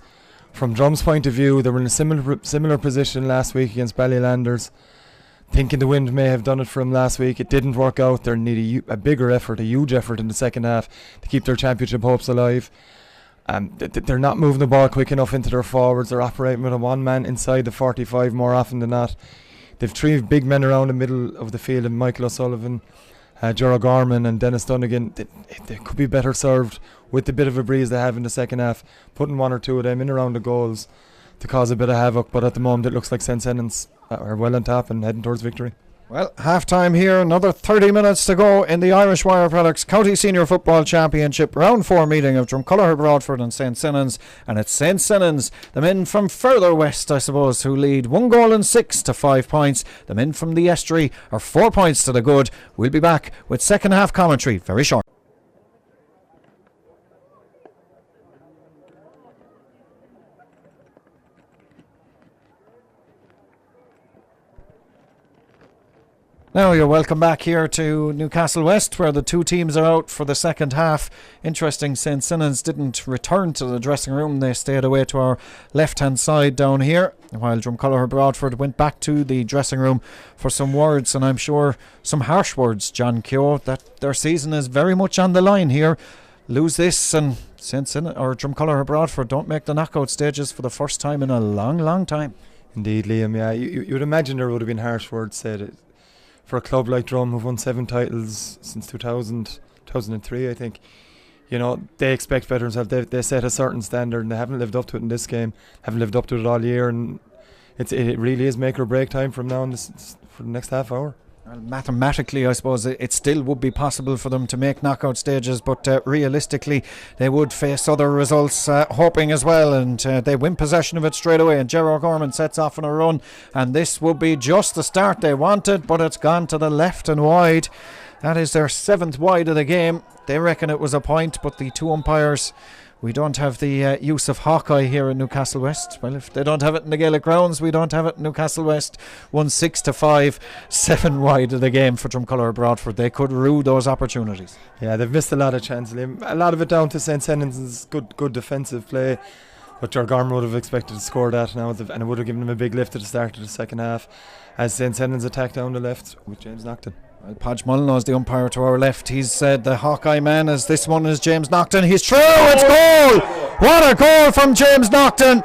From Drum's point of view, they were in a similar position last week against Ballylanders, thinking the wind may have done it for them last week. It didn't work out. They need a bigger effort, a huge effort in the second half to keep their championship hopes alive. They're not moving the ball quick enough into their forwards. They're operating with a 1 man inside the 45 more often than not. They've 3 big men around the middle of the field, and Michael O'Sullivan, Gerard Gorman and Dennis Dunnigan. They could be better served with the bit of a breeze they have in the second half, putting 1 or 2 of them in around the goals to cause a bit of havoc. But at the moment it looks like St. Senans are well on top and heading towards victory. Well, half time here, another 30 minutes to go in the Irish Wire Products County Senior Football Championship Round 4 meeting of Drumculloher Broadford and St. Senans. And it's St. Senans, the men from further west, I suppose, who lead 1 goal and 6 to 5 points. The men from the estuary are 4 points to the good. We'll be back with second half commentary very short. Now you're welcome back here to Newcastle West, where the two teams are out for the second half. Interesting, St. Senans didn't return to the dressing room. They stayed away to our left-hand side down here, while Drumcolor Broadford went back to the dressing room for some words, and I'm sure some harsh words, John Keogh, that their season is very much on the line here. Lose this and St. Senans or Drumcolor Broadford don't make the knockout stages for the first time in a long, long time. Indeed, Liam, yeah. You would imagine there would have been harsh words said. For a club like Drum, who've won 7 titles since 2003, I think, they expect better themselves. They set a certain standard and they haven't lived up to it in this game, haven't lived up to it all year, and it really is make or break time from now on for the next half hour. Well, mathematically, I suppose it still would be possible for them to make knockout stages, but realistically, they would face other results, hoping as well, and they win possession of it straight away. And Gerard Gorman sets off on a run, and this would be just the start they wanted, but it's gone to the left and wide. That is their 7th wide of the game. They reckon it was a point, but the two umpires. We don't have the use of Hawkeye here in Newcastle West. Well, if they don't have it in the Gaelic grounds, we don't have it in Newcastle West. 6-5, 7 wide of the game for Drumcolor Broadford. They could rue those opportunities. Yeah, they've missed a lot of chances. A lot of it down to St. Senans' good defensive play. But Jargarm would have expected to score that now, and it would have given them a big lift at the start of the second half as St. Senans attacked down the left with James Nocton. Well, Podge Mullinall's the umpire to our left. He's the Hawkeye man, as this one is James Nocton. He's through, it's goal! What a goal from James Nocton!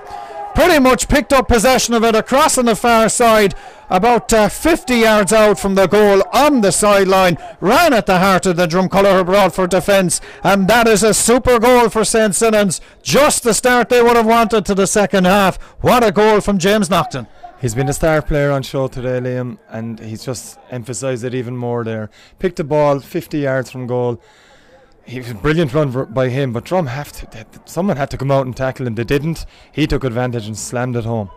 Pretty much picked up possession of it across on the far side, about 50 yards out from the goal on the sideline, ran at the heart of the Drumcolor Broadford defence, and that is a super goal for St. Senans. Just the start they would have wanted to the second half. What a goal from James Nocton. He's been a star player on show today, Liam, and he's just emphasised it even more there. Picked the ball 50 yards from goal. He was a brilliant run by him, but Drum someone had to come out and tackle him. They didn't. He took advantage and slammed it home.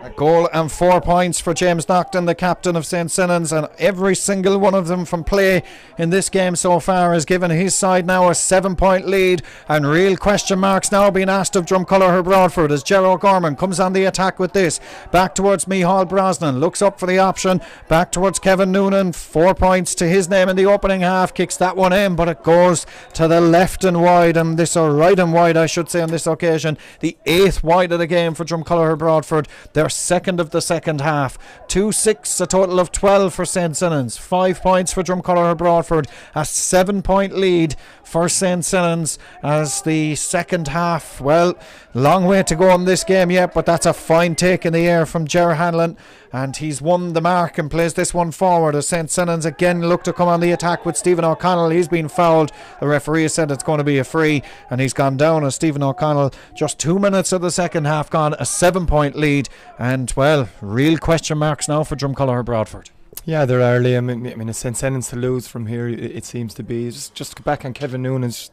A goal and 4 points for James Nocton, the captain of St. Senans, and every single one of them from play in this game so far has given his side now a 7-point lead, and real question marks now being asked of Drumcolor Broadford as Gerard Gorman comes on the attack with this. Back towards Micheál Brosnan, looks up for the option, back towards Kevin Noonan, 4 points to his name in the opening half, kicks that one in, but it goes to the left and wide, and this, or right and wide I should say on this occasion, the 8th wide of the game for Drumcolor Broadford. They're second of the second half. 2-6, a total of 12 for St. Senans. 5 points for Drumcolor Broadford. A 7-point lead for St. Senans as the second half. Well, long way to go in this game yet, but that's a fine take in the air from Ger Hanlon, and he's won the mark and plays this one forward as St. Senans again look to come on the attack with Stephen O'Connell. He's been fouled. The referee has said it's going to be a free, and he's gone down as Stephen O'Connell, just 2 minutes of the second half gone, a 7-point lead, and well, real question marks now for Drumcolor Broadford. Yeah, there are, Liam. I mean, it's St. Senans to lose from here, it seems to be. Just back on Kevin Noonan's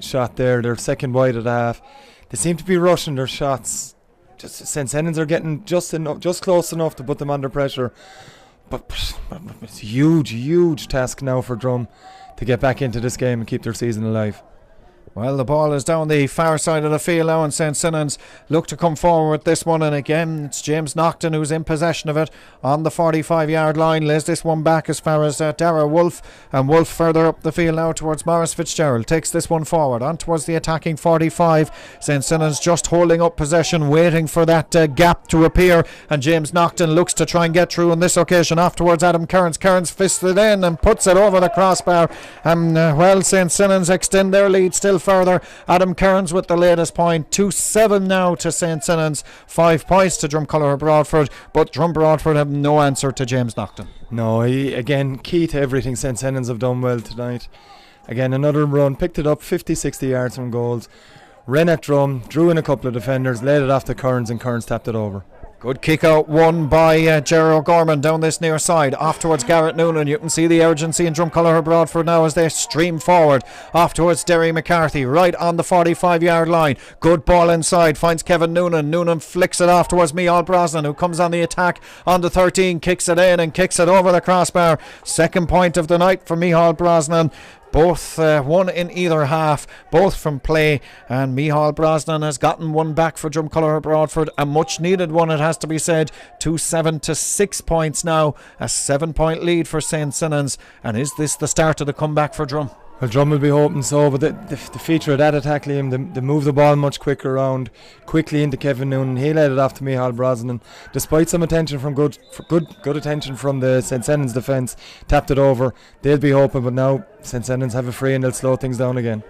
shot there. They're second wide at half. They seem to be rushing their shots. St. Senans are getting just close enough to put them under pressure. But it's a huge task now for Drum to get back into this game and keep their season alive. Well, the ball is down the far side of the field now, and St. Senans look to come forward with this one, and again it's James Nocton who's in possession of it on the 45-yard line, lays this one back as far as Dara Wolfe, and Wolfe further up the field now towards Maurice Fitzgerald, takes this one forward on towards the attacking 45. St. Senans just holding up possession, waiting for that gap to appear, and James Nocton looks to try and get through on this occasion off towards Adam Kearns. Kearns fists it in and puts it over the crossbar, and well, St. Senans extend their lead still further. Adam Kearns with the latest point. 2-7 now to St. Senans, 5 points to Drumcolor Broadford, but Drum Broadford have no answer to James Nocton. No, he again key to everything. St. Senans have done well tonight. Again, another run, picked it up 50-60 yards from goals, ran at Drum, drew in a couple of defenders, laid it off to Kearns, and Kearns tapped it over. Good kick out won by Gerard O'Gorman down this near side, off towards Garrett Noonan. You can see the urgency in Drumcolor Broadford now as they stream forward, off towards Derry McCarthy, right on the 45-yard line. Good ball inside, finds Kevin Noonan. Noonan flicks it off towards Micheál Brosnan, who comes on the attack on the 13, kicks it in and kicks it over the crossbar. Second point of the night for Micheál Brosnan. both one in either half, both from play, and Micheál Brosnan has gotten one back for Drumcolour Broadford, a much needed one, it has to be said, to 7 to 6 points now, a 7-point lead for St. Senans. And is this the start of the comeback for Drum? Well, Drum will be hoping so, but the feature of that attack, Liam, they move the ball much quicker around, quickly into Kevin Noonan. He led it off to Micheál Brosnan. Despite some attention from good attention from the St. Senans defence, tapped it over. They'll be hoping, but now St. Senans have a free and they'll slow things down again.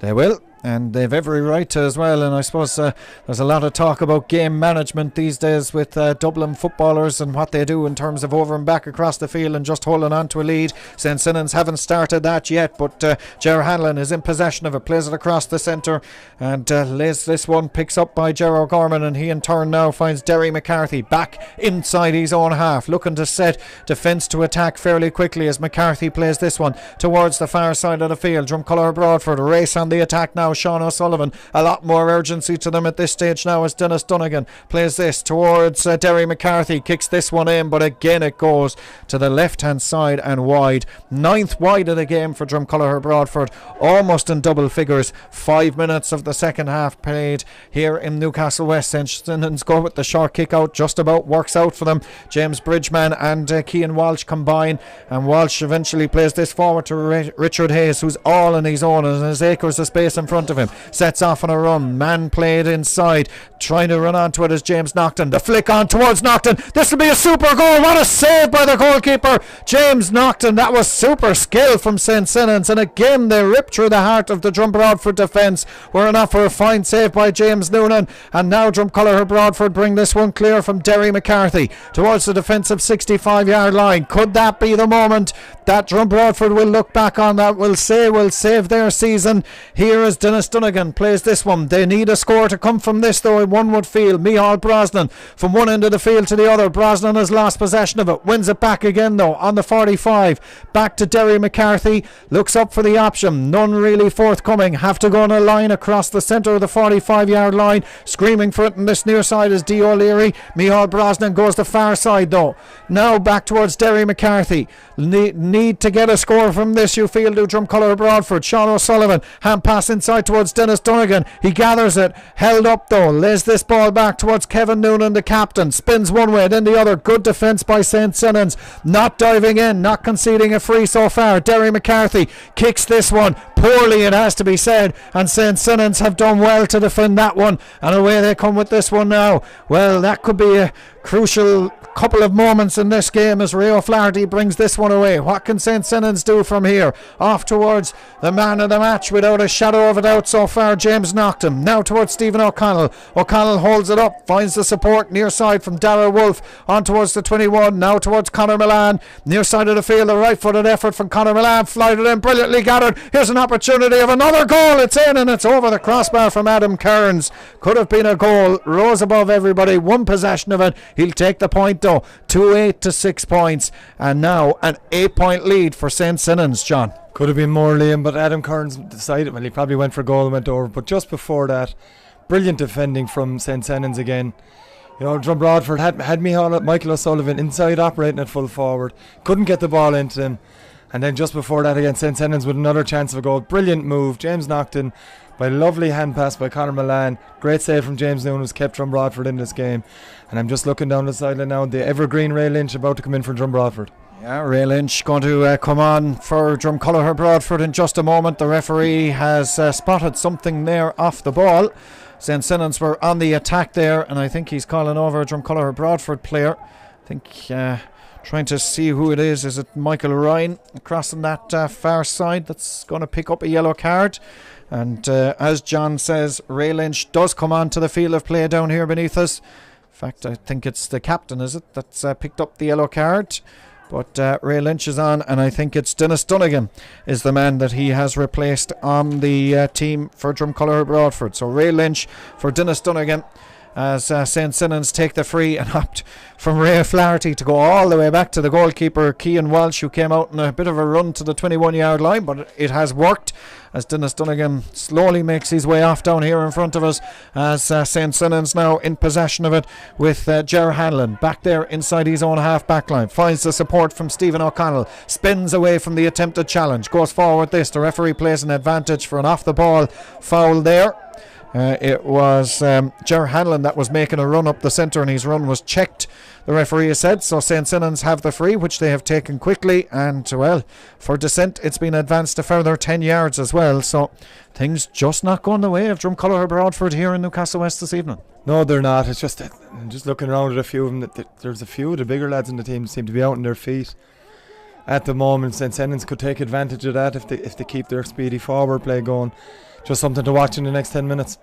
They will, and they've every right to as well. And I suppose there's a lot of talk about game management these days with Dublin footballers and what they do in terms of over and back across the field and just holding on to a lead. St. Senans haven't started that yet, but Ger Hanlon is in possession of it, plays it across the centre, and lays this one, picks up by Ger O'Gorman, and he in turn now finds Derry McCarthy back inside his own half, looking to set defence to attack fairly quickly as McCarthy plays this one towards the far side of the field. Drumcolour Broadford race on the attack now. Sean O'Sullivan, a lot more urgency to them at this stage now as Dennis Dunnigan plays this towards Derry McCarthy, kicks this one in, but again it goes to the left hand side and wide. 9th wide of the game for Drumcolour Broadford, almost in double figures. 5 minutes of the second half played here in Newcastle West. St. Senans go with the short kick out, just about works out for them. James Bridgman and Cian Walsh combine, and Walsh eventually plays this forward to Richard Hayes, who's all on his own and has acres of space in front of him. Sets off on a run, man played inside, trying to run onto it as James Naughton. The flick on towards Naughton. This will be a super goal. What a save by the goalkeeper, James Naughton. That was super skill from St. Senans, and again they ripped through the heart of the Drum Broadford defence. Were enough for a fine save by James Noonan, and now Drumcolour Broadford bring this one clear from Derry McCarthy towards the defensive 65-yard line. Could that be the moment that Drum Broadford will look back on, that will say will save their season? Here is Dennis Dunnigan plays this one. They need a score to come from this, though, one would feel. Micheál Brosnan from one end of the field to the other. Brosnan has lost possession of it, wins it back again though on the 45, back to Derry McCarthy, looks up for the option, none really forthcoming, have to go on a line across the centre of the 45-yard line. Screaming for it on this near side is D. O'Leary. Micheál Brosnan goes the far side though, now back towards Derry McCarthy. Need to get a score from this, you feel, to Drumcolour Broadford. Sean O'Sullivan, hand pass inside towards Dennis Dunnigan. He gathers it, held up though, lays this ball back towards Kevin Noonan, the captain, spins one way then the other. Good defence by St. Senans, not diving in, not conceding a free so far. Derry McCarthy kicks this one poorly, it has to be said, and St. Senans have done well to defend that one, and away they come with this one now. Well, that could be a crucial couple of moments in this game as Ray O'Flaherty brings this one away. What can St. Senans do from here? Off towards the man of the match without a shadow of a doubt so far, James Naughton. Now towards Stephen O'Connell. O'Connell holds it up, finds the support near side from Darragh Wolfe on towards the 21. Now towards Conor Milan, near side of the field. A right footed effort from Conor Milan, flied it in, brilliantly gathered. Here's an opportunity of another goal. It's in and it's over the crossbar from Adam Kearns. Could have been a goal, rose above everybody, one possession of it. He'll take the point though. 2-8 to 6 points, and now an 8-point lead for St. Senans, John. Could have been more, Liam, but Adam Kearns decided, well, he probably went for goal and went over, but just before that, brilliant defending from St. Senans again. You know, Drum Broadford had Michael O'Sullivan inside operating at full forward, couldn't get the ball into him, and then just before that again, St. Senans with another chance of a goal. Brilliant move, James Naughton, by lovely hand pass by Conor Milan. Great save from James Noonan, who's kept Drum Broadford in this game. And I'm just looking down the sideline now, the evergreen Ray Lynch about to come in for Drum Broadford. Yeah, Ray Lynch going to come on for Drumcolour Broadford in just a moment. The referee has spotted something there off the ball. St. Senans were on the attack there, and I think he's calling over a Drumcolour Broadford player. I think trying to see who it is. Is it Michael Ryan crossing that far side that's going to pick up a yellow card? And as John says, Ray Lynch does come on to the field of play down here beneath us. In fact, I think it's the captain, is it, that's picked up the yellow card. But Ray Lynch is on, and I think it's Dennis Dunnigan is the man that he has replaced on the team for Drumcolour Broadford. So Ray Lynch for Dennis Dunnigan. as St. Senans take the free and opt from Ray Flaherty to go all the way back to the goalkeeper Cian Walsh, who came out in a bit of a run to the 21-yard line, but it has worked as Dennis Dunnigan slowly makes his way off down here in front of us, as St. Senans now in possession of it with Ger Hanlon back there inside his own half back line, finds the support from Stephen O'Connell, spins away from the attempted challenge, goes forward this, the referee plays an advantage for an off the ball foul there. It was Ger Hanlon that was making a run up the centre, and his run was checked, the referee has said. So St. Senans have the free, which they have taken quickly, and well, for descent it's been advanced a further 10 yards as well. So things just not going the way of Drumcolor or Broadford here in Newcastle West this evening. No, they're not. It's just looking around at a few of them, there's a few of the bigger lads in the team seem to be out on their feet at the moment. St. Senans could take advantage of that if they keep their speedy forward play going. Just something to watch in the next 10 minutes.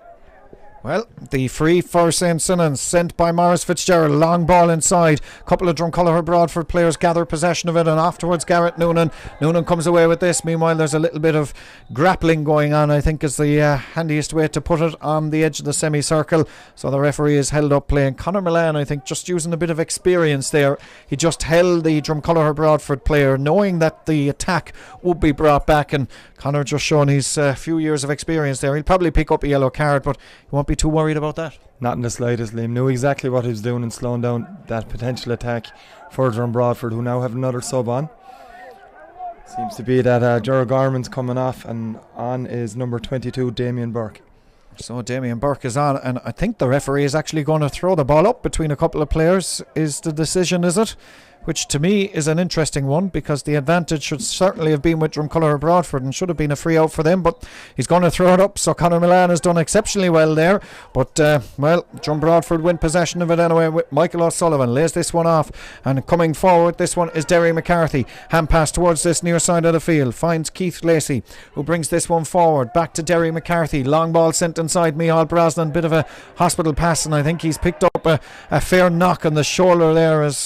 Well, the free for St. Senans sent by Maurice Fitzgerald. Long ball inside. A couple of Drumcolor Broadford players gather possession of it, and afterwards Garrett Noonan comes away with this. Meanwhile, there's a little bit of grappling going on, I think is the handiest way to put it, on the edge of the semicircle. So the referee is held up playing. Conor Milan, I think, just using a bit of experience there. He just held the Drumcolor Broadford player, knowing that the attack would be brought back, and Conor just showing his few years of experience there. He'll probably pick up a yellow card, but he won't be too worried about that. Not in the slightest. Liam knew exactly what he was doing in slowing down that potential attack further on Broadford, who now have another sub on. Seems to be that Gerard Garman's coming off, and on is number 22, Damien Burke. So Damien Burke is on, and I think the referee is actually going to throw the ball up between a couple of players, is the decision, is it? Which to me is an interesting one, because the advantage should certainly have been with Drumcolor or Broadford and should have been a free out for them, but he's going to throw it up. So Conor Milan has done exceptionally well there, but well, Drum Broadford win possession of it anyway with Michael O'Sullivan. Lays this one off, and coming forward this one is Derry McCarthy. Hand pass towards this near side of the field, finds Keith Lacey, who brings this one forward back to Derry McCarthy. Long ball sent inside Micheál Brosnan, bit of a hospital pass, and I think he's picked up a fair knock on the shoulder there as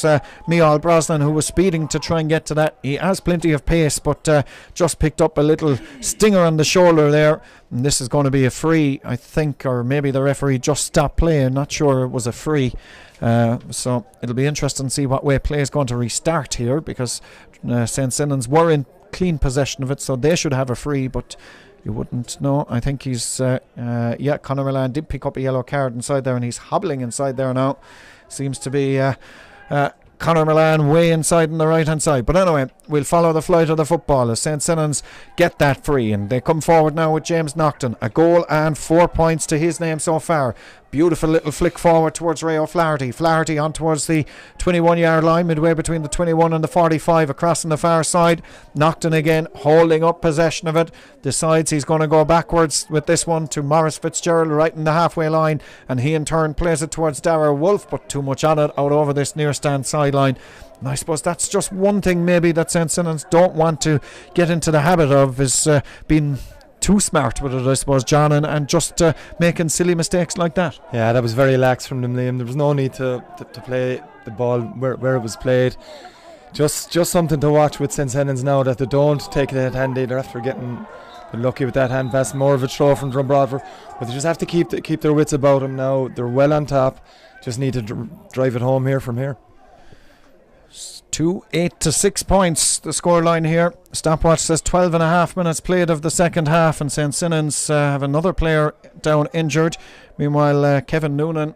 Micheál Brosnan, who was speeding to try and get to that. He has plenty of pace, but just picked up a little stinger on the shoulder there, and this is going to be a free, I think, or maybe the referee just stopped play. I'm not sure it was a free, so it'll be interesting to see what way play is going to restart here, because St. Senans were in clean possession of it, so they should have a free, but you wouldn't know. I think he's Conor Milan did pick up a yellow card inside there, and he's hobbling inside there now. Seems to be Conor Milan way inside on the right hand side. But anyway, we'll follow the flight of the football as St. Senans get that free, and they come forward now with James Naughton. A goal and 4 points to his name so far. Beautiful little flick forward towards Ray O'Flaherty. Flaherty on towards the 21-yard line, midway between the 21 and the 45, across on the far side. Naughton again holding up possession of it. Decides he's going to go backwards with this one to Maurice Fitzgerald right in the halfway line, and he in turn plays it towards Darragh Wolfe, but too much on it out over this near stand sideline. And I suppose that's just one thing maybe that St. Senans don't want to get into the habit of, is being too smart with it, I suppose, John, and just making silly mistakes like that. Yeah, that was very lax from them, Liam. There was no need to play the ball where it was played. Just something to watch with St. Senans now, that they don't take it handy. They're after getting lucky with that hand pass, more of a throw from Drum Broadford, but they just have to keep their wits about them now. They're well on top, just need to drive it home here from here. 8 to 6 points the scoreline here. Stopwatch says 12 and a half minutes played of the second half, and St. Senans have another player down injured. Meanwhile, Kevin Noonan,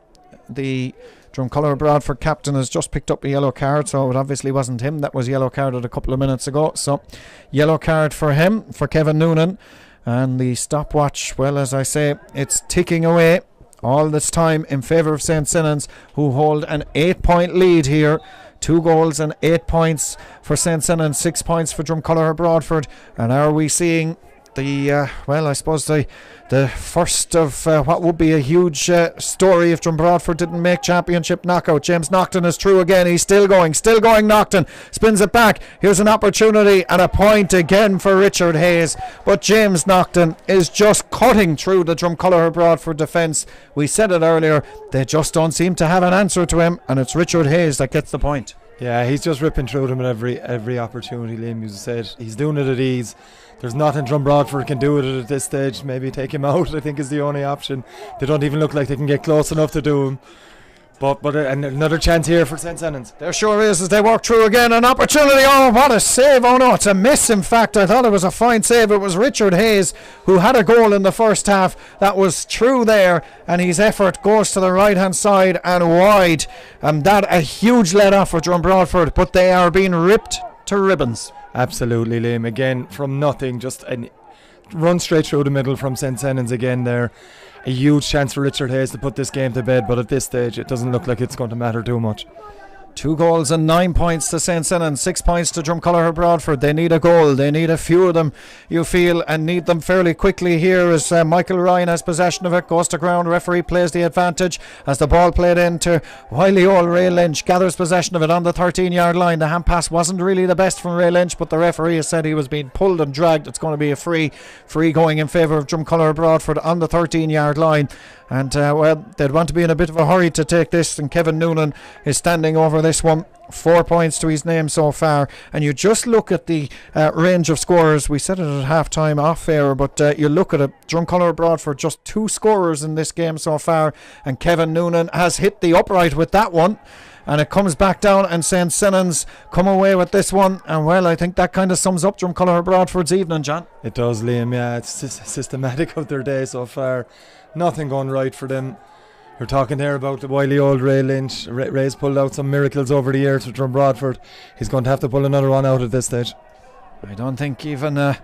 the Drumcolor Broadford captain, has just picked up a yellow card, so it obviously wasn't him that was yellow carded a couple of minutes ago. So yellow card for him, for Kevin Noonan. And the stopwatch, well, as I say, it's ticking away all this time in favour of St. Senans, who hold an 8-point lead here. 2 goals and 8 points for St. Senans, 6 points for Drumcolor Broadford. And are we seeing the I suppose the first of what would be a huge story if Drum Broadford didn't make championship knockout? James Naughton is through again. He's still going Naughton spins it back. Here's an opportunity and a point again for Richard Hayes, but James Naughton is just cutting through the Drumcolor Broadford defence. We said it earlier, they just don't seem to have an answer to him, and it's Richard Hayes that gets the point. Yeah, he's just ripping through them at every opportunity, Liam. You said he's doing it at ease. There's nothing Broadford can do with it at this stage. Maybe take him out, I think, is the only option. They don't even look like they can get close enough to do him. But and another chance here for St. Senans. There sure is, as they walk through again. An opportunity. Oh, what a save. Oh, no, it's a miss, in fact. I thought it was a fine save. It was Richard Hayes who had a goal in the first half. That was true there, and his effort goes to the right-hand side and wide. And that a huge let-off for Broadford, but they are being ripped to ribbons. Absolutely, Liam. Again, from nothing, just a run straight through the middle from St. Senans again there. A huge chance for Richard Hayes to put this game to bed, but at this stage it doesn't look like it's going to matter too much. 2 goals and 9 points to St. Senans, 6 points to Drumcolor Broadford. They need a goal. They need a few of them, you feel, and need them fairly quickly here as Michael Ryan has possession of it, goes to ground. Referee plays the advantage as the ball played into wily old Ray Lynch, gathers possession of it on the 13-yard line. The hand pass wasn't really the best from Ray Lynch, but the referee has said he was being pulled and dragged. It's going to be a free going in favour of Drumcolor Broadford on the 13-yard line. And well, they'd want to be in a bit of a hurry to take this, and Kevin Noonan is standing over this one. 4 points to his name so far. And you just look at the range of scorers. We said it at half time off air, but you look at it, Drumcolor Broadford, just 2 scorers in this game so far, and Kevin Noonan has hit the upright with that one. And it comes back down, and St. Senans come away with this one. And well, I think that kind of sums up Drumcolor Broadford's evening, John. It does, Liam. Yeah, it's systematic of their day so far. Nothing going right for them. We're talking there about the wily old Ray Lynch. Ray's pulled out some miracles over the years for Broadford. He's going to have to pull another one out at this stage. I don't think even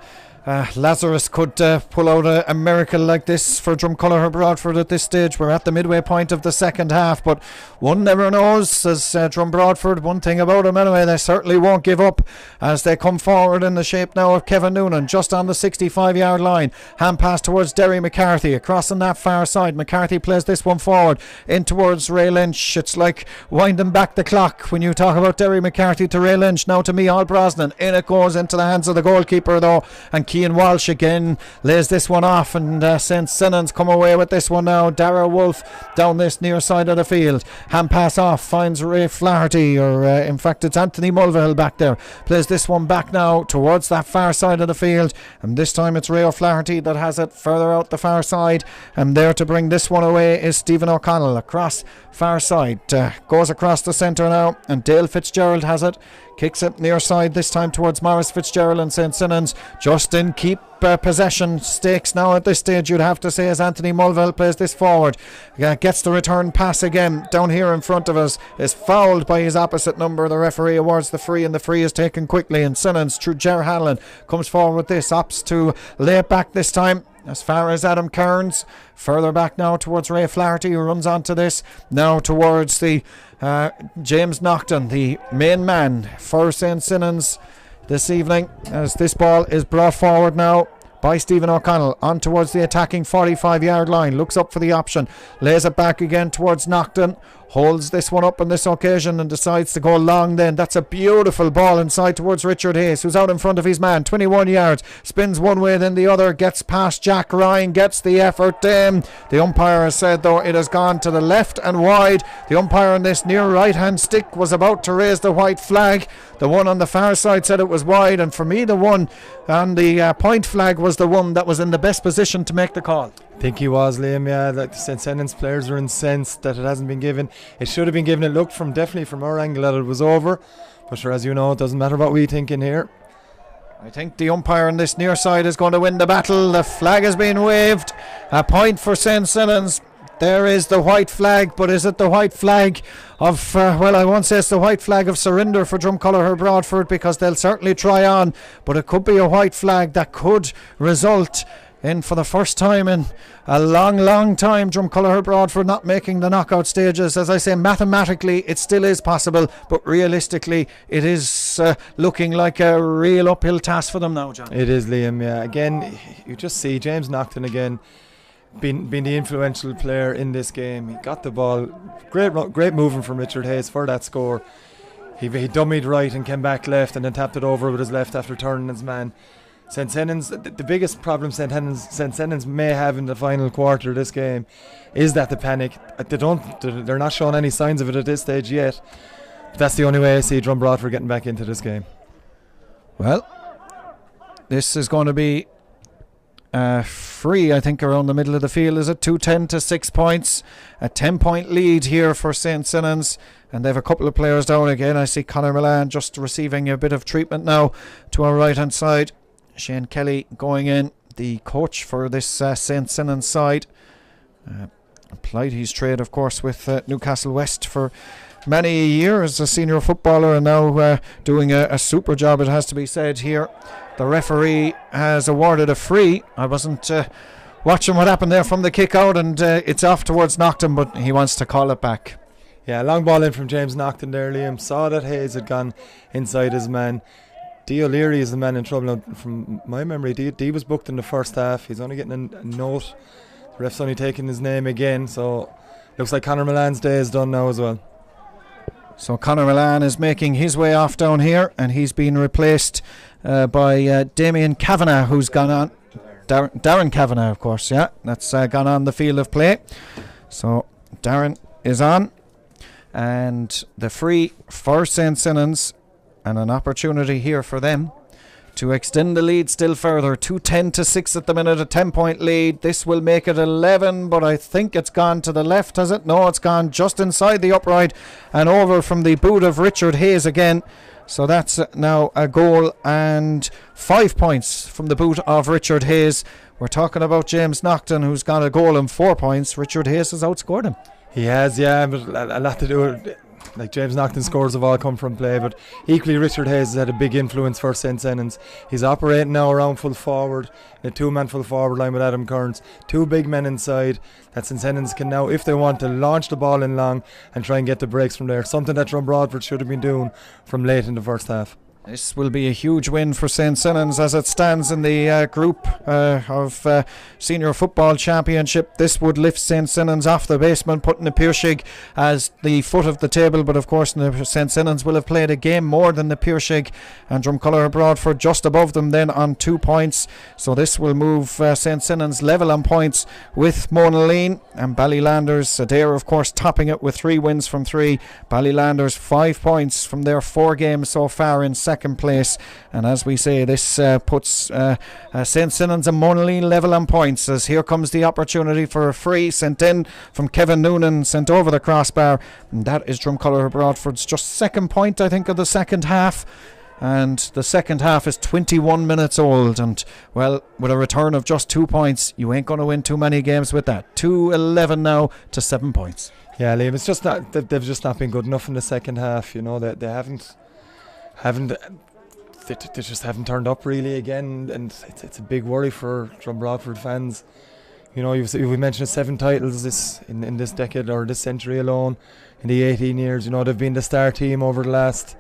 Lazarus could pull out a miracle like this for Drumcolor Broadford at this stage. We're at the midway point of the second half, but one never knows, says Broadford. One thing about them anyway, they certainly won't give up as they come forward in the shape now of Kevin Noonan, just on the 65-yard line. Hand pass towards Derry McCarthy, across on that far side. McCarthy plays this one forward in towards Ray Lynch. It's like winding back the clock when you talk about Derry McCarthy to Ray Lynch. Now to Micheál Brosnan. In it goes into the hands of the goalkeeper though, and Cian Walsh again lays this one off, and St. Senans come away with this one now. Dara Wolf down this near side of the field. Hand pass off, finds Ray Flaherty, or in fact it's Anthony Mulvihill back there. Plays this one back now towards that far side of the field, and this time it's Ray O'Flaherty that has it further out the far side, and there to bring this one away is Stephen O'Connell across far side. Goes across the centre now, and Dale Fitzgerald has it. Kicks it near side, this time towards Morris Fitzgerald, and St. Senans just in keep possession stakes now at this stage, you'd have to say, as Anthony Mulvihill plays this forward. Gets the return pass again down here in front of us, is fouled by his opposite number. The referee awards the free, and the free is taken quickly, and Senans through Ger Hanlon comes forward with this, opts to lay it back this time as far as Adam Kearns. Further back now towards Ray Flaherty, who runs onto this now towards the James Naughton, the main man for St. Senans this evening, as this ball is brought forward now by Stephen O'Connell on towards the attacking 45-yard line. Looks up for the option, lays it back again towards Naughton, holds this one up on this occasion and decides to go long then. That's a beautiful ball inside towards Richard Hayes, who's out in front of his man, 21 yards, spins one way then the other, gets past Jack Ryan, gets the effort. The umpire has said though it has gone to the left and wide. The umpire on this near right hand stick was about to raise the white flag. The one on the far side said it was wide, and for me the one on the point flag was the one that was in the best position to make the call. I think he was, Liam. Yeah, like the St. Senans players are incensed that it hasn't been given. It should have been given. It looked definitely from our angle that it was over, but sure, as you know, it doesn't matter what we think in here. I think the umpire on this near side is going to win the battle. The flag has been waved. A point for St. Senans. There is the white flag, but is it the white flag of, well, I won't say it's the white flag of surrender for Drumcolor Broadford, because they'll certainly try on, but it could be a white flag that could result in, for the first time in a long time, Drumcolor Broadford not making the knockout stages. As I say, mathematically it still is possible, but realistically it is looking like a real uphill task for them now, John. It is, Liam. Yeah, again, you just see James Naughton again being the influential player in this game. He got the ball, great moving from Richard Hayes for that score. He dummied right and came back left and then tapped it over with his left after turning his man. St. Senans, the biggest problem St. Senans may have in the final quarter of this game is that the panic. They're not showing any signs of it at this stage yet. But that's the only way I see Broadford getting back into this game. Well, this is going to be free, I think, around the middle of the field. Is it 2-10 to 6 points? A 10-point lead here for St. Senans, and they have a couple of players down again. I see Conor Milan just receiving a bit of treatment now to our right hand side. Shane Kelly going in, the coach for this St. Senans side. Applied his trade, of course, with Newcastle West for many years as a senior footballer, and now doing a super job, it has to be said here. The referee has awarded a free. I wasn't watching what happened there from the kick out, and it's off towards Nocton, but he wants to call it back. Yeah, long ball in from James Nocton there. Liam saw that Hayes had gone inside his man. D. O'Leary is the man in trouble. Now, from my memory, D was booked in the first half. He's only getting a note. The ref's only taking his name again, so looks like Conor Milan's day is done now as well. So Conor Milan is making his way off down here, and he's been replaced by Damien Kavanagh, who's gone on. Darren Kavanagh, of course, yeah, that's gone on the field of play. So Darren is on, and the free for St. Senans, and an opportunity here for them to extend the lead still further. 2-10 to 6 at the minute, a 10-point lead. This will make it 11, but I think it's gone to the left, has it? No, it's gone just inside the upright and over from the boot of Richard Hayes again. So that's now a goal and 5 points from the boot of Richard Hayes. We're talking about James Nocton, who's got a goal and 4 points. Richard Hayes has outscored him. He has, yeah, but a lot to do with, like, James Nocton's scores have all come from play, but equally Richard Hayes has had a big influence for St. Senans. He's operating now around full forward, in a two-man full forward line with Adam Kearns, two big men inside that St. Senans can now, if they want to, launch the ball in long and try and get the breaks from there, something that Broadford should have been doing from late in the first half. This will be a huge win for St. Senans as it stands in the group of Senior Football Championship. This would lift St. Senans off the basement, putting the Piershig as the foot of the table. But of course, St. Senans will have played a game more than the Piershig, and Drumcolor Broadford just above them then on 2 points. So this will move St. Senans level on points with Monaleen, and Ballylanders, Adair of course topping it with 3 wins from 3. Ballylanders 5 points from their 4 games so far in second place, and as we say, this puts St. Senans and Monaleen level on points, as here comes the opportunity for a free sent in from Kevin Noonan, sent over the crossbar, and that is Drumcolor Broadford's just second point, I think, of the second half. And the second half is 21 minutes old, and well, with a return of just 2 points, you ain't going to win too many games with that. 2-11 now to 7 points. Yeah, Liam, it's just not, they've just not been good enough in the second half. You know, they just haven't turned up really again, and it's a big worry for Broadford fans. You know, we mentioned 7 titles in this decade or this century alone. In the 18 years, you know, they've been the star team over the last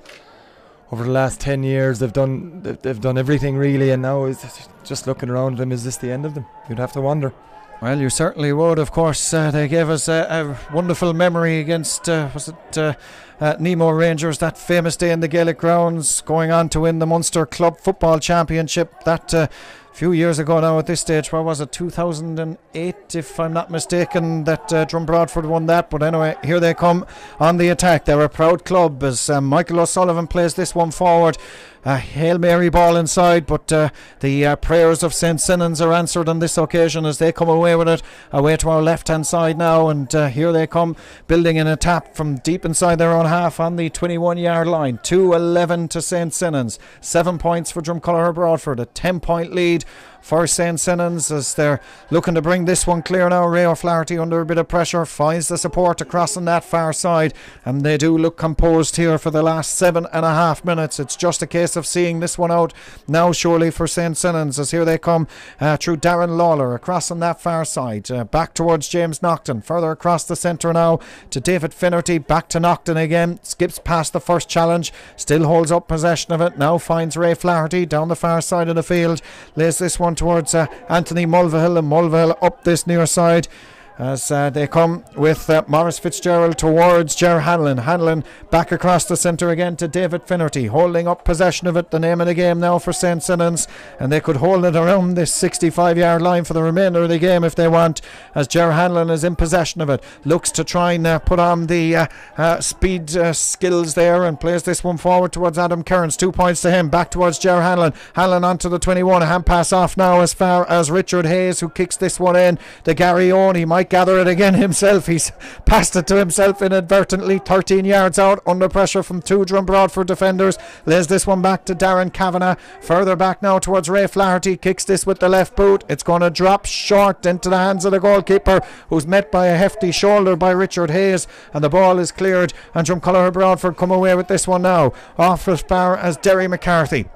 10 years. They've done everything really, and now it's just looking around them. Is this the end of them? You'd have to wonder. Well, you certainly would. Of course, they gave us a wonderful memory against Nemo Rangers, that famous day in the Gaelic grounds, going on to win the Munster Club Football Championship. That few years ago now at this stage, what was it, 2008 if I'm not mistaken, that Broadford won that. But anyway, here they come on the attack. They're a proud club as Michael O'Sullivan plays this one forward. A Hail Mary ball inside, but the prayers of St. Senans are answered on this occasion as they come away with it, away to our left hand side now, and here they come building in a tap from deep inside their own half on the 21-yard line. 2-11 to St. Senans, 7 points for Drumcolor Broadford, a 10-point lead for St. Senans as they're looking to bring this one clear now. Ray O'Flaherty under a bit of pressure finds the support across on that far side, and they do look composed here for the last 7.5 minutes. It's just a case of seeing this one out now surely for St. Senans as here they come through Darren Lawler across on that far side, back towards James Nocton, further across the centre now to David Finnerty, back to Nocton again, skips past the first challenge, still holds up possession of it, now finds Ray Flaherty down the far side of the field, lays this one towards Anthony Mulvihill, and Mulvihill up this near side as they come with Maurice Fitzgerald towards Ger Hanlon. Hanlon back across the centre again to David Finnerty, holding up possession of it, the name of the game now for St. Senans, and they could hold it around this 65-yard line for the remainder of the game if they want, as Ger Hanlon is in possession of it, looks to try and put on the speed skills there and plays this one forward towards Adam Kearns. 2 points to him, back towards Ger Hanlon. Hanlon onto the 21, a hand pass off now as far as Richard Hayes, who kicks this one in to Gary Owen. He might gather it again himself. He's passed it to himself inadvertently. 13 yards out, under pressure from two Broadford defenders. Lays this one back to Darren Kavanagh. Further back now towards Ray Flaherty. Kicks this with the left boot. It's going to drop short into the hands of the goalkeeper, who's met by a hefty shoulder by Richard Hayes, and the ball is cleared, and Drumcolor Broadford come away with this one now. Off as far as Derry McCarthy.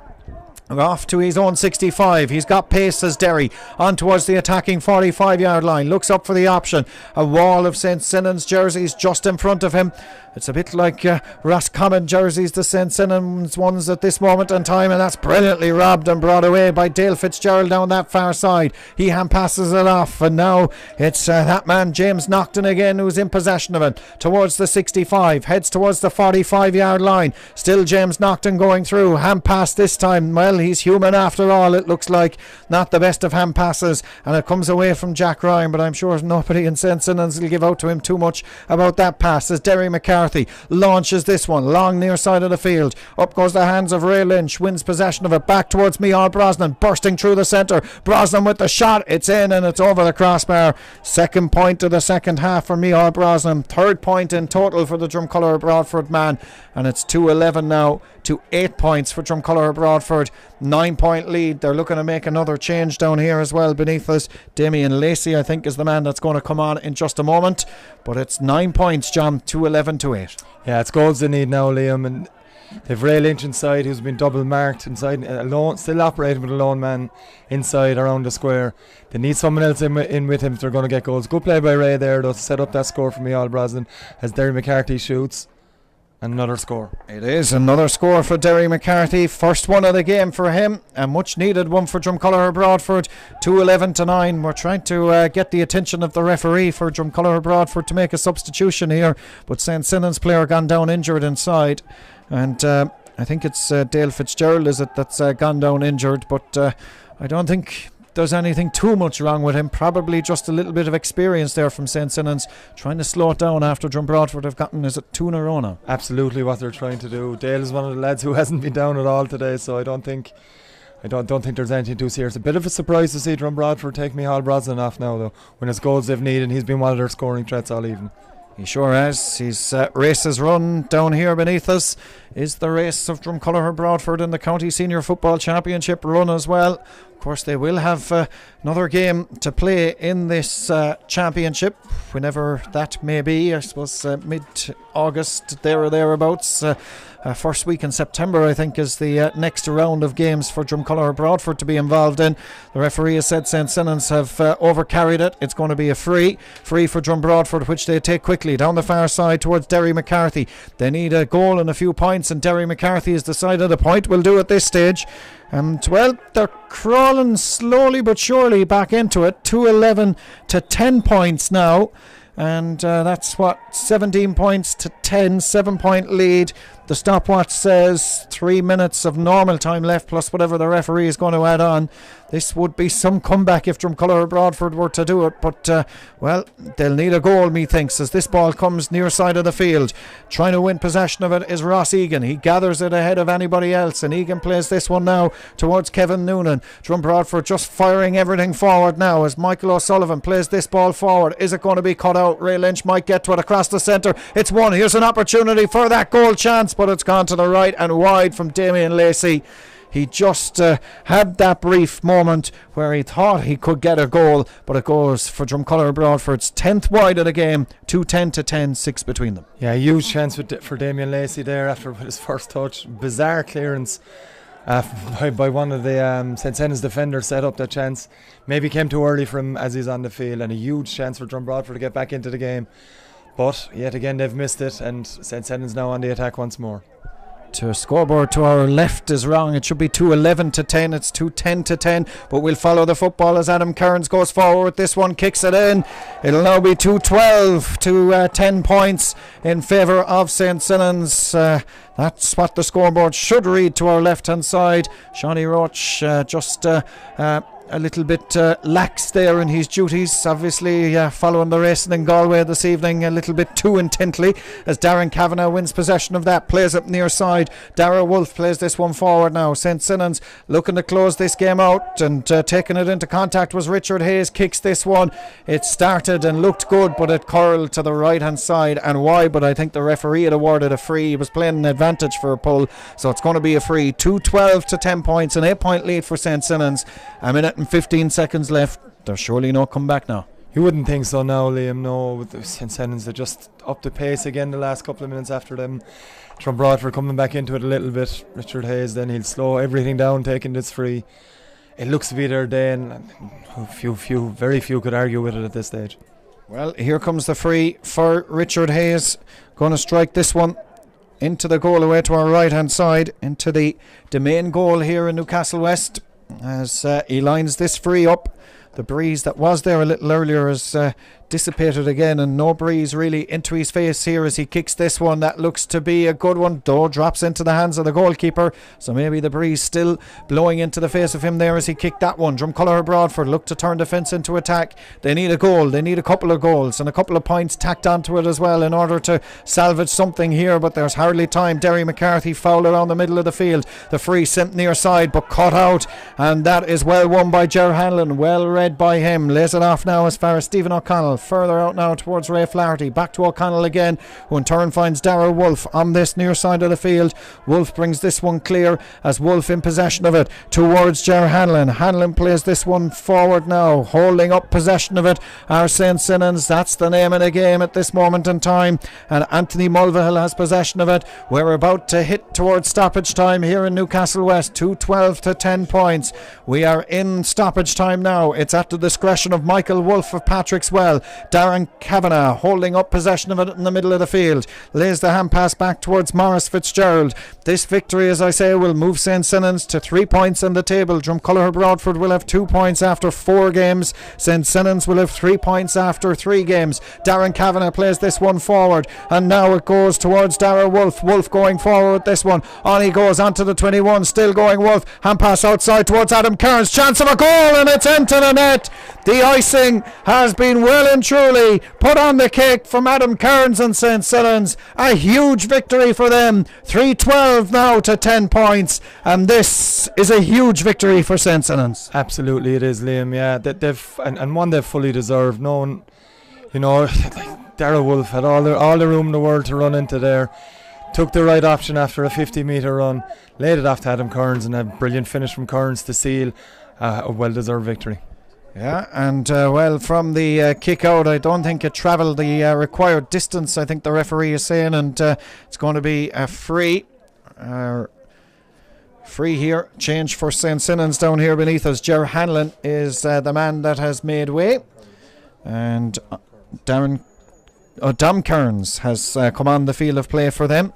Off to his own 65. He's got pace as Derry on towards the attacking 45-yard line. Looks up for the option. A wall of St. Senans jerseys just in front of him. It's a bit like Roscommon jerseys, the St. Senans ones at this moment in time, and that's brilliantly robbed and brought away by Dale Fitzgerald down that far side. He hand passes it off, and now it's that man James Nocton again who's in possession of it towards the 65, heads towards the 45-yard line. Still James Nocton going through. Hand pass this time. Well, he's human after all, it looks like. Not the best of hand passes, and it comes away from Jack Ryan, but I'm sure nobody in St. Senans will give out to him too much about that pass, as Derry McCarthy launches this one long near side of the field. Up goes the hands of Ray Lynch, wins possession of it, back towards Micheál Brosnan, bursting through the centre. Brosnan with the shot, it's in and it's over the crossbar. Second point of the second half for Micheál Brosnan, third point in total for the Drumcolor Broadford man, and it's 2-11 now to 8 points for Drumcolor Broadford. 9 point lead. They're looking to make another change down here as well beneath us. Damien Lacey, I think, is the man that's going to come on in just a moment, but it's 9 points, John. 2-11 to 8. Yeah, it's goals they need now, Liam, and they've Ray Lynch inside, who's been double marked inside, alone, still operating with a lone man inside around the square. They need someone else in with him if they're going to get goals. Good play by Ray there though to set up that score for Micheál Brosnan as Derry McCarthy shoots. Another score. It is another score for Derry McCarthy. First one of the game for him, a much needed one for Drumcolor Broadford. 2-11 to 9. We're trying to get the attention of the referee for Drumcolor Broadford to make a substitution here, but St. Senans player gone down injured inside, and I think it's Dale Fitzgerald is it that's gone down injured, but I don't think there's anything too much wrong with him. Probably just a little bit of experience there from St. Senans, trying to slow it down after Broadford have gotten, is it 2 in a row now? Absolutely what they're trying to do. Dale is one of the lads who hasn't been down at all today, so I don't think there's anything too serious. A bit of a surprise to see Broadford take Micheál Brosnan off now though, when it's goals they've needed, and he's been one of their scoring threats all evening. He sure has. His race has run down here beneath us. Is the race of Drumcolor Broadford in the County Senior Football Championship run as well. Of course, they will have another game to play in this championship, whenever that may be. I suppose mid-August, there or thereabouts. First week in September, I think, is the next round of games for Drumcolor Broadford to be involved in. The referee has said St. Senans have overcarried it. It's going to be a free for Drum Broadford, which they take quickly down the far side towards Derry McCarthy. They need a goal and a few points, and Derry McCarthy has decided the point will do at this stage. And well, they're crawling slowly but surely back into it. 2-11 to 10 points now, and that's 17 points to 10, 7 point lead. The stopwatch says 3 minutes of normal time left, plus whatever the referee is going to add on. This would be some comeback if Drumcolor Broadford were to do it, but well, they'll need a goal, methinks, as this ball comes near side of the field. Trying to win possession of it is Ross Egan. He gathers it ahead of anybody else, and Egan plays this one now towards Kevin Noonan. Drum Broadford just firing everything forward now as Michael O'Sullivan plays this ball forward. Is it going to be cut out? Ray Lynch might get to it across the centre. It's one. Here's an opportunity for that goal chance, but it's gone to the right and wide from Damien Lacey. He just had that brief moment where he thought he could get a goal, but it goes for Drumcolor Broadford's 10th wide of the game, 2-10 to 10, 6 between them. Yeah, huge chance for Damien Lacey there after his first touch. Bizarre clearance by one of the St. Senans defenders set up that chance. Maybe came too early for him as he's on the field, and a huge chance for Drum Broadford to get back into the game. But yet again they've missed it, and St. Senans now on the attack once more. to scoreboard to our left is wrong. It should be 2-11 to 10. It's 2-10 to 10. But we'll follow the football as Adam Kearns goes forward with this one, kicks it in. It'll now be 2-12 to 10 points in favour of St. Senans. That's what the scoreboard should read to our left hand side. Shawnee Roach just a little bit lax there in his duties, obviously following the racing in Galway this evening a little bit too intently, as Darren Kavanagh wins possession of that, plays it near side. Darragh Wolfe plays this one forward now. St. Senans looking to close this game out, and taking it into contact was Richard Hayes, kicks this one. It started and looked good, but it curled to the right hand side, and why? But I think the referee had awarded a free. He was playing an advantage for a pull, so it's going to be a free. 2-12 to 10 points, an 8-point lead for St. Senans. A minute and 15 seconds left. There's surely no comeback now. You wouldn't think so now, Liam. No, with the St. Senans, they just upped the pace again the last couple of minutes after them. From Broadford coming back into it a little bit. Richard Hayes, then he'll slow everything down, taking this free. It looks to be their day, and very few could argue with it at this stage. Well, here comes the free for Richard Hayes. Going to strike this one into the goal away to our right hand side, into the main goal here in Newcastle West, as he lines this free up. The breeze that was there a little earlier has dissipated again, and no breeze really into his face here as he kicks this one. That looks to be a good one, though drops into the hands of the goalkeeper, so maybe the breeze still blowing into the face of him there as he kicked that one. Drumcolour Broadford look to turn defence into attack. They need a goal, they need a couple of goals and a couple of points tacked onto it as well in order to salvage something here, but there's hardly time. Derry McCarthy fouled around the middle of the field. The free sent near side but cut out, and that is well won by Ger Hanlon, well read by him. Lays it off now as far as Stephen O'Connell, further out now towards Ray Flaherty, back to O'Connell again, who in turn finds Darragh Wolfe on this near side of the field. Wolfe brings this one clear as Wolfe in possession of it towards Ger Hanlon. Hanlon plays this one forward now, holding up possession of it are St. Senans. That's the name of the game at this moment in time, and Anthony Mulvihill has possession of it. We're about to hit towards stoppage time here in Newcastle West. 2-12 to 10 points. We are in stoppage time now. It's at the discretion of Michael Wolfe of Patrick's Well. Darren Kavanagh holding up possession of it in the middle of the field, lays the hand pass back towards Maurice Fitzgerald. This victory, as I say, will move St. Senans to 3 points on the table. Drumcolour Broadford will have 2 points after 4 games. St. Senans will have 3 points after 3 games. Darren Kavanagh plays this one forward, and now it goes towards Darragh Wolfe. Wolfe going forward with this one. On he goes onto the 21, still going Wolfe. Hand pass outside towards Adam Kearns. Chance of a goal, and it's into the net. The icing has been well and truly put on the cake from Adam Kearns and St. Senans. A huge victory for them. 3-12 now to 10 points, and this is a huge victory for St. Senans. Absolutely it is, Liam. Yeah, and one they've fully deserved. No one, Darragh Wolfe had all the room in the world to run into there. Took the right option after a 50-metre run, laid it off to Adam Kearns, and a brilliant finish from Kearns to seal a well-deserved victory. Yeah, and from the kick out, I don't think it travelled the required distance, I think the referee is saying, and it's going to be a free here. Change for St. Senans down here beneath us. Ger Hanlon is the man that has made way, and Dom Kearns has come on the field of play for them.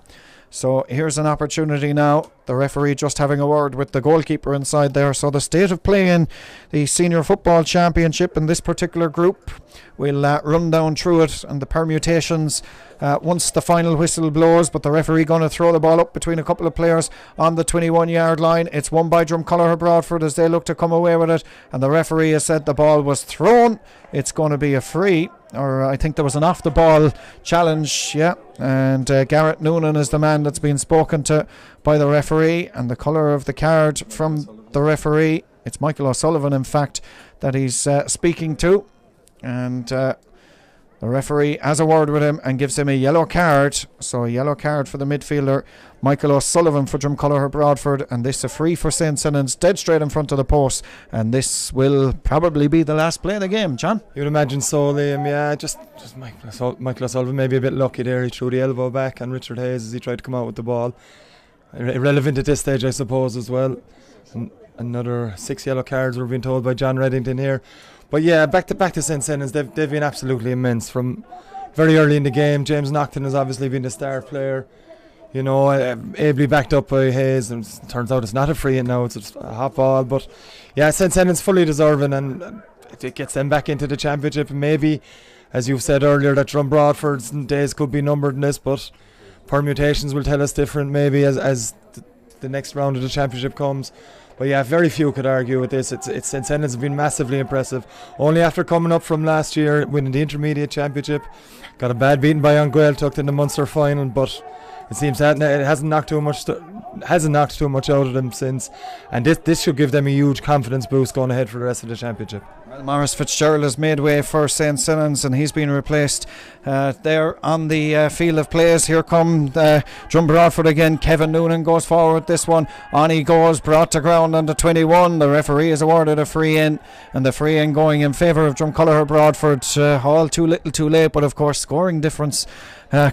So here's an opportunity now. The referee just having a word with the goalkeeper inside there. So the state of play in the Senior Football Championship in this particular group, we'll run down through it and the permutations once the final whistle blows. But the referee going to throw the ball up between a couple of players on the 21-yard line. It's won by Drumcolour Broadford as they look to come away with it, and the referee has said the ball was thrown. It's going to be a free, or I think there was an off the ball challenge, yeah, and Garrett Noonan is the man that's been spoken to by the referee, and the colour of the card from the referee, it's Michael O'Sullivan in fact that he's speaking to, and the referee has a word with him and gives him a yellow card. So a yellow card for the midfielder Michael O'Sullivan for Drumcolour Broadford, and this a free for St. Senans, dead straight in front of the post, and this will probably be the last play of the game. John? You'd imagine so, Liam. Yeah, just Michael O'Sullivan maybe a bit lucky there. He threw the elbow back on Richard Hayes as he tried to come out with the ball. Irrelevant at this stage, I suppose, as well. And another 6 yellow cards we're being told by John Reddington here. But yeah, back to St. Senans. They've been absolutely immense from very early in the game. James Naughton has obviously been the star player. ably backed up by Hayes, and it turns out it's not a free in now, it's a hot ball. But yeah, Senans fully deserving, and it gets them back into the championship. And maybe, as you've said earlier, that Broadford's days could be numbered in this, but permutations will tell us different maybe as the next round of the championship comes. But yeah, very few could argue with this. It's Senans have been massively impressive. Only after coming up from last year, winning the intermediate championship, got a bad beating by Anguel, tucked in the Munster final, but it seems that it hasn't knocked too much out of them since, and this should give them a huge confidence boost going ahead for the rest of the championship. Well, Maurice Fitzgerald has made way for St. Senans, and he's been replaced there on the field of plays. Here come Drum Broadford again. Kevin Noonan goes forward this one. On he goes, brought to ground under 21. The referee is awarded a free in, and the free in going in favour of Drumcolor Broadford. All too little too late, but of course scoring difference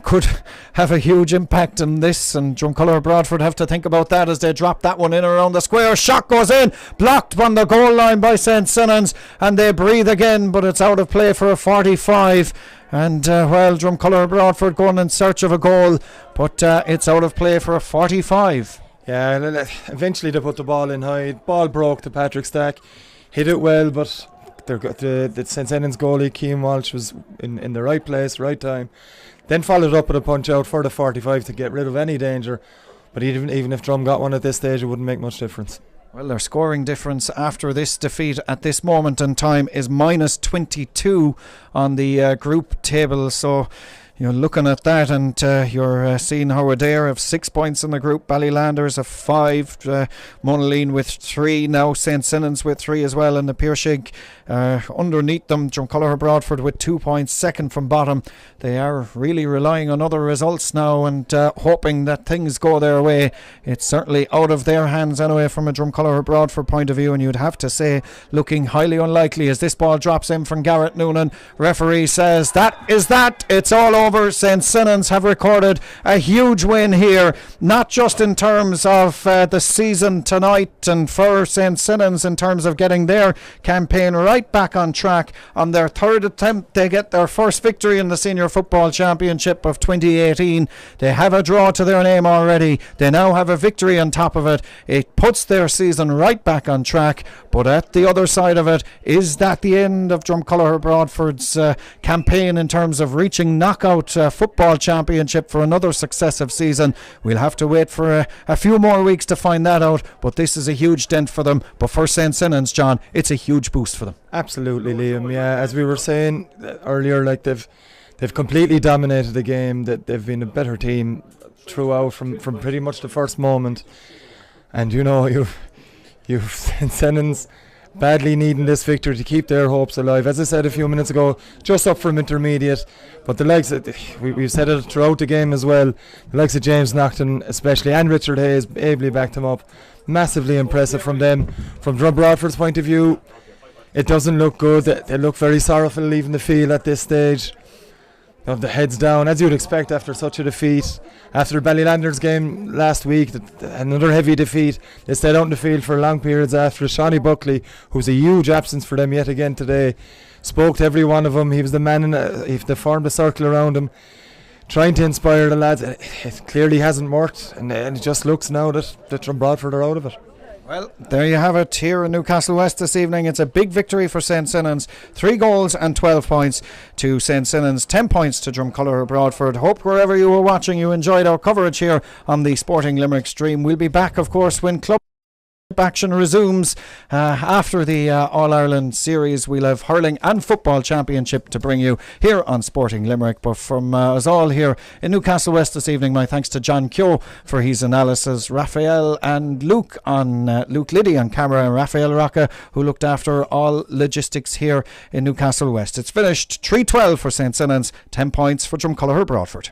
could have a huge impact on this, and Drumcolor Broadford have to think about that as they drop that one in around the square. Shot goes in, blocked on the goal line by St. Senans, and they breathe again, but it's out of play for a 45. And Drumcolor Broadford going in search of a goal, but it's out of play for a 45. Yeah, eventually they put the ball in high. Ball broke to Patrick Stack, hit it well, but the St. Senans goalie Keane Walsh was in the right place, right time. Then followed up with a punch out for the 45 to get rid of any danger. But even if Drum got one at this stage, it wouldn't make much difference. Well, their scoring difference after this defeat at this moment in time is minus 22 on the group table. So you're looking at that, and you're seeing Howardare have 6 points in the group, Ballylanders have 5, Monaleen with 3, now St. Senans with 3 as well, and the Piershig underneath them, Drumcolor Broadford with 2 points, second from bottom. They are really relying on other results now and hoping that things go their way. It's certainly out of their hands anyway from a Drumcolor Broadford point of view, and you'd have to say looking highly unlikely as this ball drops in from Garrett Noonan. Referee says that is that, it's all over. St. Senans have recorded a huge win here, not just in terms of the season tonight and for St. Senans in terms of getting their campaign right back on track. On their third attempt, they get their first victory in the Senior Football Championship of 2018. They have a draw to their name already. They now have a victory on top of it. It puts their season right back on track, but at the other side of it, is that the end of Drumcolor Broadford's campaign in terms of reaching knockout football championship for another successive season? We'll have to wait for a few more weeks to find that out, but this is a huge dent for them. But for St. Senans, John, it's a huge boost for them. Absolutely, Liam. Yeah, as we were saying earlier, like they've completely dominated the game. That they've been a better team throughout from pretty much the first moment. And you've St. Senans badly needing this victory to keep their hopes alive. As I said a few minutes ago, just up from intermediate, but the likes of, we've said it throughout the game as well, the likes of James Naughton especially and Richard Hayes ably backed him up. Massively impressive from them. From Drum Broadford's point of view, it doesn't look good. They look very sorrowful leaving the field at this stage. They have the heads down, as you'd expect after such a defeat. After Ballylanders game last week, another heavy defeat, they stayed out in the field for long periods after. Shawnee Buckley, who's a huge absence for them yet again today, spoke to every one of them. He was the man, they formed a circle around him, trying to inspire the lads. It clearly hasn't worked, and it just looks now that Drum Broadford are out of it. Well, there you have it here in Newcastle West this evening. It's a big victory for St. Senans. 3 goals and 12 points to St. Senans, 10 points to Drumcolor Broadford. Hope wherever you were watching you enjoyed our coverage here on the Sporting Limerick stream. We'll be back, of course, when club action resumes after the All-Ireland series. We'll have hurling and football championship to bring you here on Sporting Limerick. But from us all here in Newcastle West this evening, my thanks to John Keogh for his analysis, Raphael and Luke Liddy on camera, and Raphael Rocca who looked after all logistics here in Newcastle West. It's finished 3-12 for St. Senans, 10 points for Drumcolor Broadford.